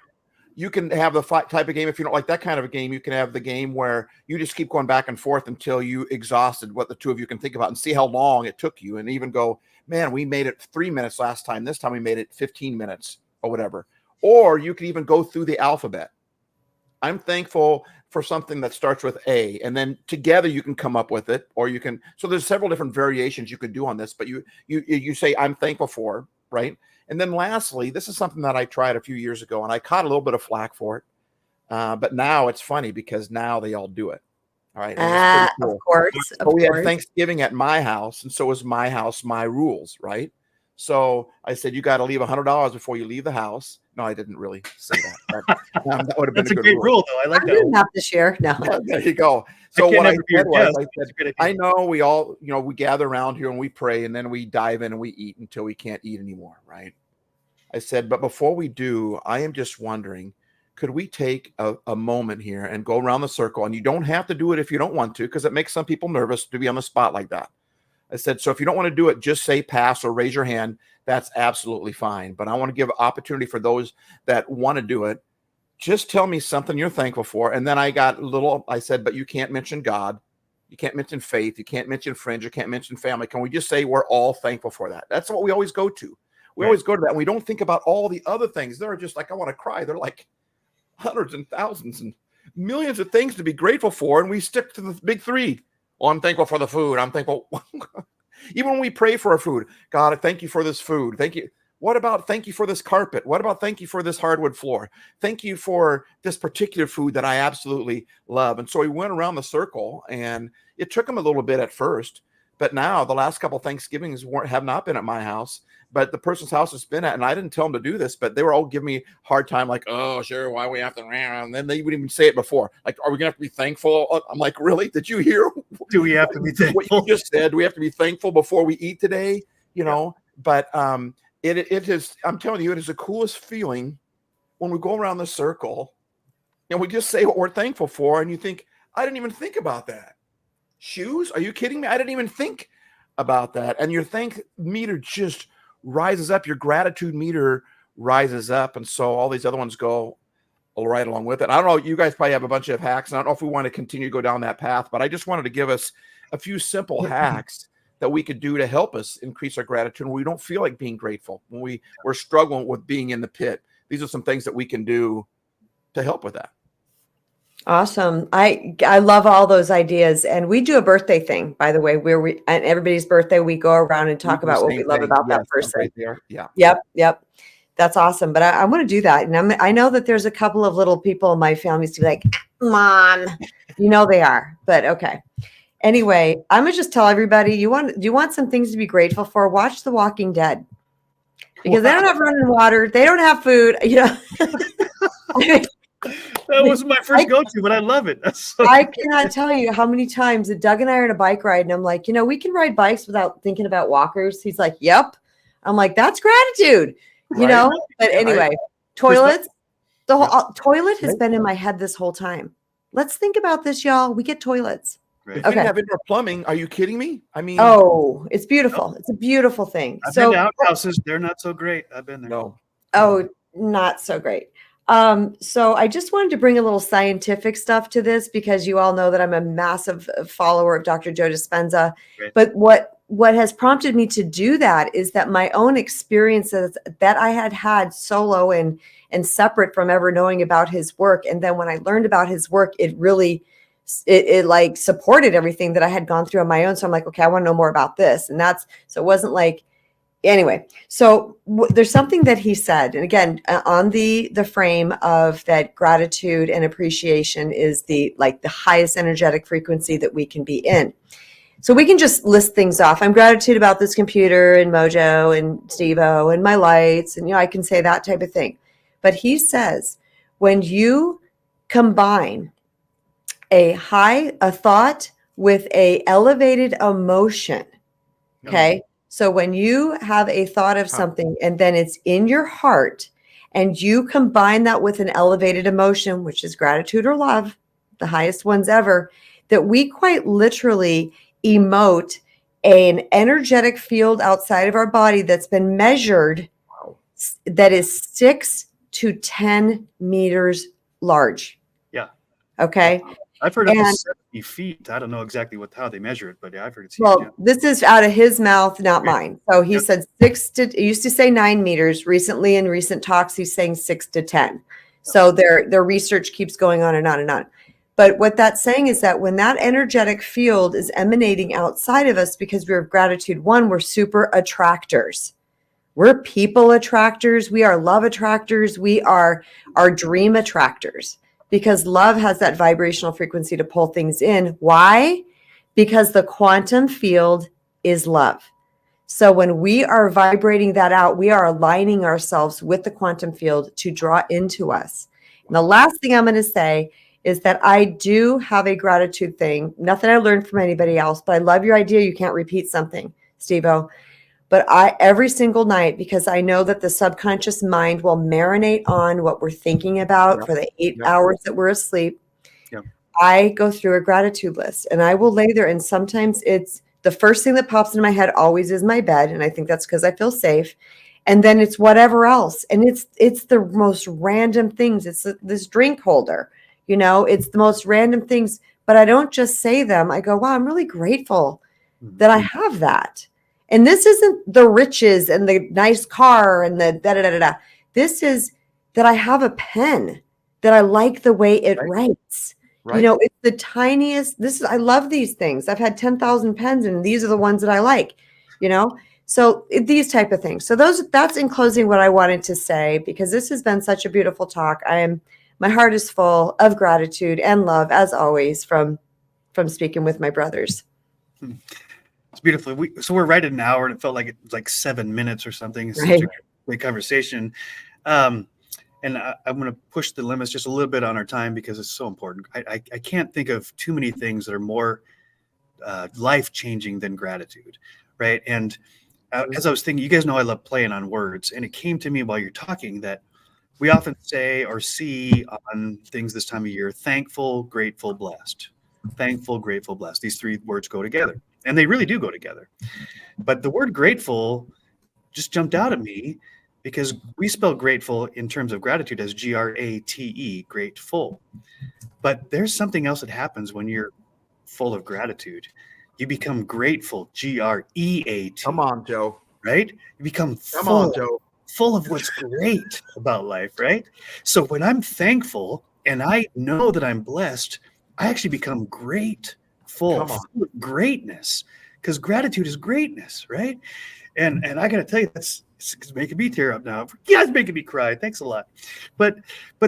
you can have the type of game, if you don't like that kind of a game, you can have the game where you just keep going back and forth until you exhausted what the 2 of you can think about and see how long it took you, and even go, man, we made it 3 minutes last time. This time we made it 15 minutes or whatever. Or you could even go through the alphabet. I'm thankful for something that starts with A, and then together you can come up with it, or you can. So there's several different variations you could do on this, but you say I'm thankful for, right? And then lastly, this is something that I tried a few years ago, and I caught a little bit of flack for it. But now it's funny because now they all do it. All right. Cool. Of course. We had Thanksgiving at my house, and so is my house, my rules, right? So I said, you got to leave $100 before you leave the house. No, I didn't really say that. That would have been That's a great rule, though. I like I'm that. doing that this year. No. There you go. So what I said was, I know we all, we gather around here and we pray, and then we dive in and we eat until we can't eat anymore, right? I said, but before we do, I am just wondering, could we take a moment here and go around the circle? And you don't have to do it if you don't want to, because it makes some people nervous to be on the spot like that. I said, so if you don't want to do it, just say pass or raise your hand. That's absolutely fine. But I want to give opportunity for those that want to do it. Just tell me something you're thankful for. And then I said, but you can't mention God. You can't mention faith. You can't mention friends. You can't mention family. Can we just say we're all thankful for that? That's what we always go to. We always go to that. And we don't think about all the other things. They're just like, I want to cry. They're like hundreds and thousands and millions of things to be grateful for. And we stick to the big three. Oh, I'm thankful for the food. I'm thankful. Even when we pray for our food, God, I thank you for this food. Thank you. What about thank you for this carpet? What about thank you for this hardwood floor? Thank you for this particular food that I absolutely love. And so we went around the circle, and it took him a little bit at first. But now the last couple of Thanksgivings have not been at my house, but the person's house has been at, and I didn't tell them to do this, but they were all giving me a hard time, like, oh, sure, why we have to, and then they wouldn't even say it before. Like, are we going to have to be thankful? I'm like, really? Did you hear? Do we have to be thankful? What you just said? Do we have to be thankful before we eat today? You know, but it is, I'm telling you, it is the coolest feeling when we go around the circle and we just say what we're thankful for. And you think, I didn't even think about that. Shoes? Are you kidding me? I didn't even think about that. And your thank meter just rises up. Your gratitude meter rises up. And so all these other ones go right along with it. I don't know. You guys probably have a bunch of hacks. And I don't know if we want to continue to go down that path, but I just wanted to give us a few simple hacks that we could do to help us increase our gratitude when we don't feel like being grateful, when we're struggling with being in the pit. These are some things that we can do to help with that. Awesome. I love all those ideas. And we do a birthday thing, by the way, where on everybody's birthday, we go around and talk about what we love about that person. Right there. Yeah. Yep. That's awesome. But I want to do that. And I know that there's a couple of little people in my family to be like, Mom, they are, but okay. Anyway, I'm going to just tell everybody, do you want some things to be grateful for? Watch The Walking Dead, because they don't have running water. They don't have food. That was my first go-to, but I love it. I cannot tell you how many times that Doug and I are on a bike ride, and I'm like, we can ride bikes without thinking about walkers. He's like, yep. I'm like, that's gratitude, But anyway, toilets. The whole toilet has been in my head this whole time. Let's think about this, y'all. We get toilets. Right. If you didn't have indoor plumbing, are you kidding me? I mean, it's beautiful. It's a beautiful thing. I've been to outhouses. They're not so great. I've been there. No. Oh, not so great. So I just wanted to bring a little scientific stuff to this, because you all know that I'm a massive follower of Dr. Joe Dispenza. Right. But what has prompted me to do that is that my own experiences that I had solo and separate from ever knowing about his work. And then when I learned about his work, it really, it like supported everything that I had gone through on my own. So I'm like, okay, I want to know more about this. And so it wasn't like, anyway, so there's something that he said, and again, on the frame of that gratitude and appreciation is the highest energetic frequency that we can be in. So we can just list things off. I'm gratitude about this computer and Mojo and Stevo and my lights, and I can say that type of thing. But he says, when you combine a thought with a elevated emotion, okay. So when you have a thought of something and then it's in your heart and you combine that with an elevated emotion, which is gratitude or love, the highest ones ever, that we quite literally emote an energetic field outside of our body that's been measured that is 6 to 10 meters large. Yeah. Okay. I've heard up to 70 feet. I don't know exactly how they measure it, but yeah, I've heard it's huge. Well, this is out of his mouth, not mine. So he said he used to say 9 meters. Recently, in recent talks, he's saying 6 to 10. So their research keeps going on and on and on. But what that's saying is that when that energetic field is emanating outside of us, because we're gratitude one, we're super attractors. We're people attractors. We are love attractors. We are our dream attractors. Because love has that vibrational frequency to pull things in. Why? Because the quantum field is love. So when we are vibrating that out, we are aligning ourselves with the quantum field to draw into us. And the last thing I'm going to say is that I do have a gratitude thing. Nothing I learned from anybody else, but I love your idea. You can't repeat something, Stevo. But every single night, because I know that the subconscious mind will marinate on what we're thinking about for the 8 hours that we're asleep. I go through a gratitude list, and I will lay there. And sometimes it's the first thing that pops into my head always is my bed. And I think that's because I feel safe. And then it's whatever else. And it's the most random things. It's this drink holder, it's the most random things, but I don't just say them. I go, wow, I'm really grateful that I have that. And this isn't the riches and the nice car and the da-da-da-da-da. This is that I have a pen, that I like the way it writes. Right. It's the tiniest, I love these things. I've had 10,000 pens, and these are the ones that I like, So these type of things. So that's in closing what I wanted to say, because this has been such a beautiful talk. My heart is full of gratitude and love, as always, from speaking with my brothers. It's beautiful. So we're right at an hour, and it felt like it was like 7 minutes or something. It's such a great conversation. And I'm going to push the limits just a little bit on our time, because it's so important. I can't think of too many things that are more life-changing than gratitude, right? And as I was thinking, you guys know I love playing on words, and it came to me while you're talking that we often say or see on things this time of year: thankful, grateful, blessed. Thankful, grateful, blessed. These three words go together, and they really do go together. But the word grateful just jumped out at me, because we spell grateful in terms of gratitude as G-R-A-T-E, grateful. But there's something else that happens when you're full of gratitude. You become grateful, G-R-E-A-T. Come on, Joe. Right? You become full of what's great about life, right? So when I'm thankful and I know that I'm blessed, I actually become full of greatness, because gratitude is greatness, right? And I got to tell you, it's making me tear up now. Yeah, it's making me cry. Thanks a lot. But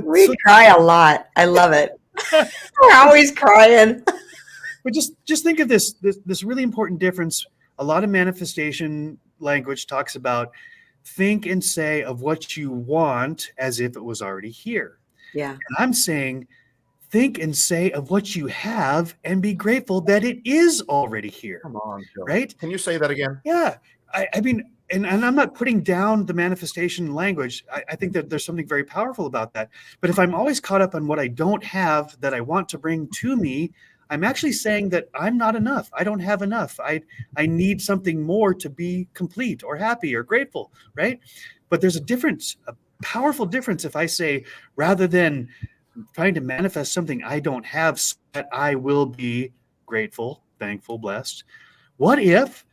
we cry a lot. I love it. We're always crying. But just think of this really important difference. A lot of manifestation language talks about think and say of what you want as if it was already here. Yeah. And I'm saying think and say of what you have and be grateful that it is already here. Come on, Joe. Right? Can you say that again? Yeah. I mean, and I'm not putting down the manifestation language. I think that there's something very powerful about that. But if I'm always caught up on what I don't have that I want to bring to me, I'm actually saying that I'm not enough. I don't have enough. I need something more to be complete or happy or grateful, right? But there's a difference, a powerful difference, if I say, rather than trying to manifest something I don't have so that I will be grateful, thankful, blessed. What if,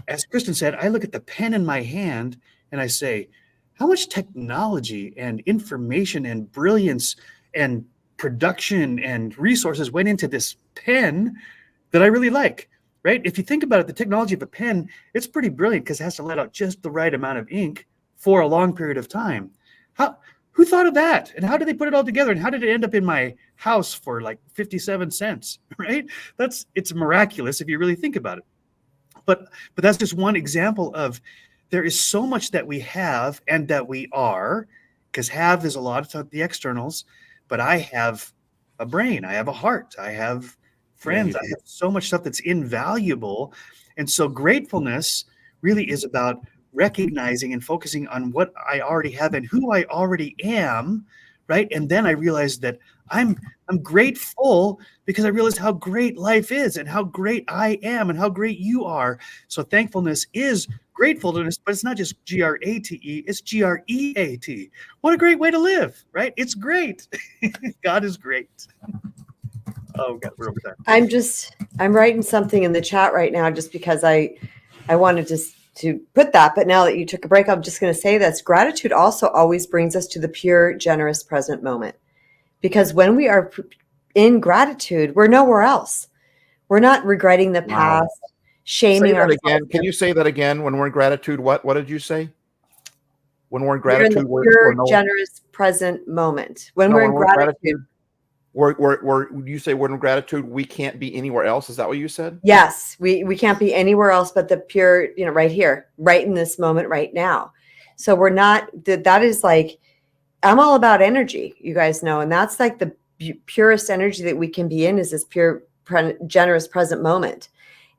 as Kristen said, I look at the pen in my hand and I say, how much technology and information and brilliance and production and resources went into this pen that I really like, right? If you think about it, the technology of a pen, it's pretty brilliant because it has to let out just the right amount of ink for a long period of time. Who thought of that? And how did they put it all together? And how did it end up in my house for like 57 cents, right? It's miraculous if you really think about it. But that's just one example of there is so much that we have and that we are, because have is a lot of the externals, but I have a brain, I have a heart, I have friends, I have so much stuff that's invaluable. And so gratefulness really is about recognizing and focusing on what I already have and who I already am, right? And then I realized that I'm grateful because I realized how great life is and how great I am and how great you are. So thankfulness is gratefulness, but it's not just G-R-A-T-E, it's G-R-E-A-T. What a great way to live, right? It's great. God is great. Oh, God, we're over there. I'm writing something in the chat right now just because I wanted to put that, but now that you took a break, I'm just going to say this. Gratitude also always brings us to the pure, generous present moment. Because when we are in gratitude, we're nowhere else. We're not regretting the past, shaming ourselves. Again. Can you say that again? When we're in gratitude, what did you say? When we're in gratitude, we're in the pure, generous present moment. When we're in gratitude, you say we're in gratitude, we can't be anywhere else. Is that what you said? Yes, we can't be anywhere else but the pure, right here, right in this moment, right now. So we're not. That is like, I'm all about energy, you guys know, and that's like the purest energy that we can be in is this pure, generous present moment.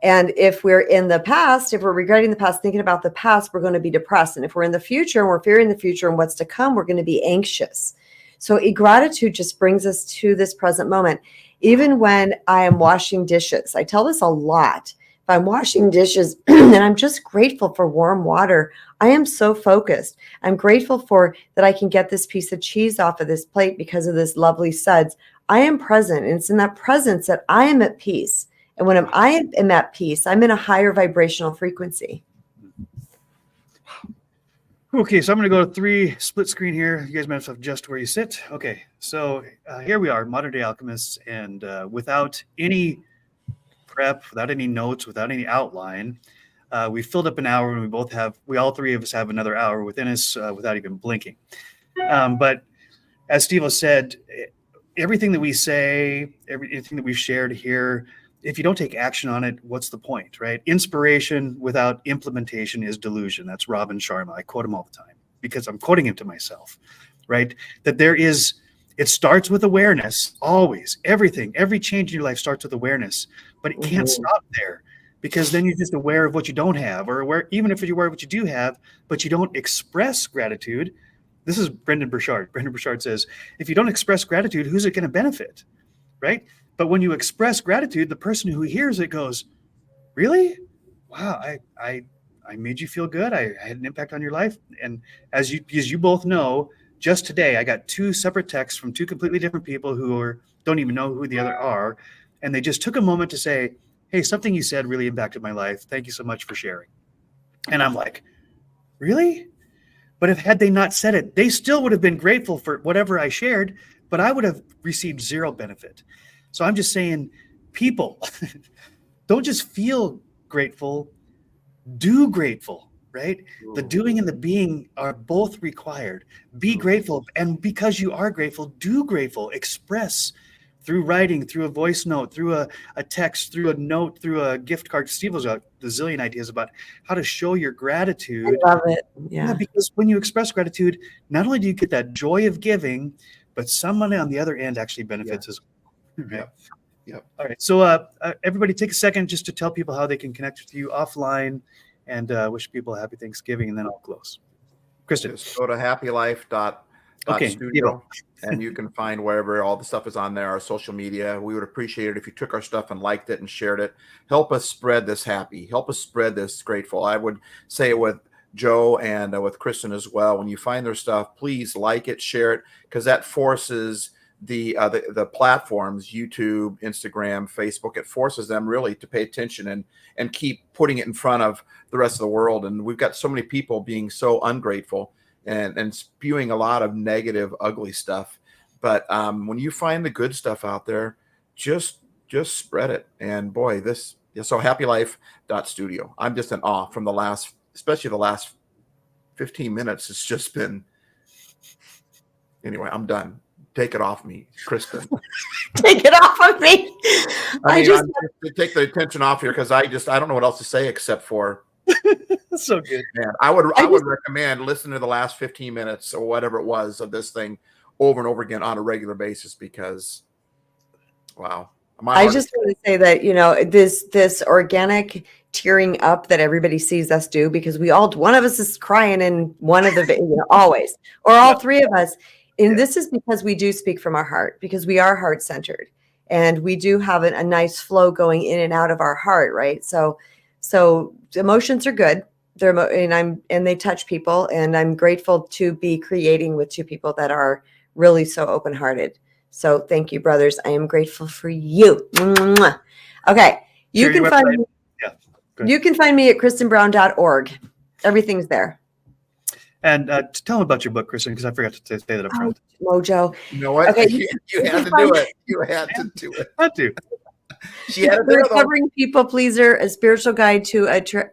And if we're in the past, if we're regretting the past, thinking about the past, we're going to be depressed. And if we're in the future and we're fearing the future and what's to come, we're going to be anxious. So gratitude just brings us to this present moment. Even when I am washing dishes, I tell this a lot. If I'm washing dishes and I'm just grateful for warm water, I am so focused. I'm grateful for that I can get this piece of cheese off of this plate because of this lovely suds. I am present. And it's in that presence that I am at peace. And when I am at peace, I'm in a higher vibrational frequency. Okay, so I'm going to go to 3 split screen here. You guys might have to adjust where you sit. Okay, so here we are, modern day alchemists, and without any prep, without any notes, without any outline, we filled up an hour, and we all 3 of us have another hour within us without even blinking. But as Stevo said, everything that we say, everything that we've shared here, if you don't take action on it, what's the point, right? Inspiration without implementation is delusion. That's Robin Sharma. I quote him all the time because I'm quoting him to myself, right? That it starts with awareness, always. Everything, every change in your life starts with awareness, but it can't stop there because then you're just aware of what you don't have, or even if you're aware of what you do have, but you don't express gratitude. This is Brendan Burchard. Brendan Burchard says, if you don't express gratitude, who's it going to benefit, right? But when you express gratitude, the person who hears it goes, really? Wow, I made you feel good. I had an impact on your life. And as you both know, just today, I got 2 separate texts from 2 completely different people who don't even know who the other are. And they just took a moment to say, hey, something you said really impacted my life. Thank you so much for sharing. And I'm like, really? But had they not said it, they still would have been grateful for whatever I shared, but I would have received 0 benefit. So I'm just saying, people, don't just feel grateful, do grateful, right? The doing and the being are both required. Be grateful. And because you are grateful, do grateful. Express through writing, through a voice note, through a text, through a note, through a gift card. Steve's got a zillion ideas about how to show your gratitude. I love it. Yeah. Because when you express gratitude, not only do you get that joy of giving, but someone on the other end actually benefits as well. Right. Yep. All right. So everybody take a second just to tell people how they can connect with you offline and wish people a happy Thanksgiving, and then I'll close. Kristen. Just go to happylife.studio and you can find wherever all the stuff is on there, our social media. We would appreciate it if you took our stuff and liked it and shared it. Help us spread this happy. Help us spread this grateful. I would say it with Joe and with Kristen as well. When you find their stuff, please like it, share it, because that forces the platforms, YouTube, Instagram, Facebook, it forces them really to pay attention and keep putting it in front of the rest of the world. And we've got so many people being so ungrateful and spewing a lot of negative, ugly stuff. But when you find the good stuff out there, just spread it. And boy, so happylife.studio. I'm just in awe from especially the last 15 minutes. It's just been, anyway, I'm done. Take it off me, Kristen. Take it off of me. I just to take the attention off here because I don't know what else to say except for that's so good. Man, I would recommend listening to the last 15 minutes or whatever it was of this thing over and over again on a regular basis because wow. I just want to say that, this organic tearing up that everybody sees us do, because one of us is crying in one of the always, or all 3 of us. And this is because we do speak from our heart, because we are heart-centered and we do have a nice flow going in and out of our heart, right? So emotions are good. And they touch people, and I'm grateful to be creating with 2 people that are really so open-hearted. So thank you, brothers. I am grateful for you. Mwah. Okay. You can find me at kristenbrown.org. Everything's there. And tell them about your book, Kristen, because I forgot to say that up front. MoJOE. You know what? Okay. You had to do it. You had to do it. I do. She had to do The it. Recovering People Pleaser, a spiritual guide to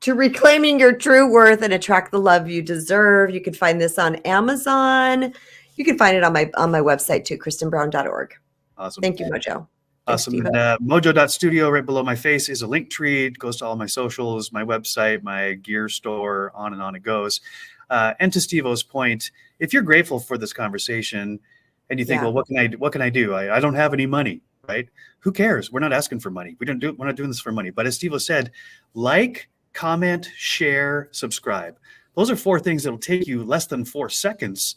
reclaiming your true worth and attract the love you deserve. You can find this on Amazon. You can find it on my website too, kristenbrown.org. Awesome. Thank you, MoJOE. Awesome. And mojo.studio right below my face is a link tree. It goes to all my socials, my website, my gear store, on and on it goes. And to Stevo's point, if you're grateful for this conversation and you think, well, what can I do? I don't have any money. right? Who cares? We're not asking for money. We're not doing this for money. But as Stevo said, like, comment, share, subscribe. Those are 4 things that'll take you less than 4 seconds,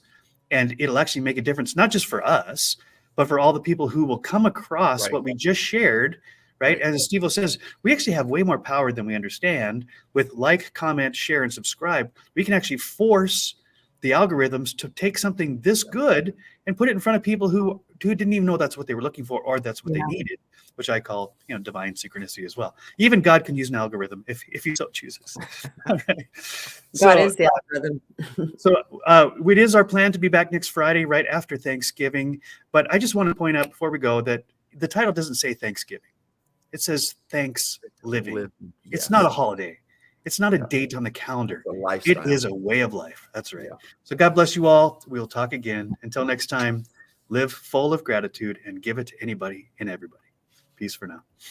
and it'll actually make a difference, not just for us, but for all the people who will come across what we just shared, right? As Stevo says, we actually have way more power than we understand. With like, comment, share, and subscribe, we can actually force the algorithms to take something this good and put it in front of people who didn't even know that's what they were looking for or that's what they needed, which I call, divine synchronicity as well. Even God can use an algorithm if he so chooses. Okay. God is the algorithm. So it is our plan to be back next Friday, right after Thanksgiving. But I just want to point out before we go that the title doesn't say Thanksgiving. It says ThanksLIVIng. It's not a holiday. It's not a date on the calendar. It is a way of life. That's right. Yeah. So God bless you all. We'll talk again. Until next time, live full of gratitude and give it to anybody and everybody. Peace for now.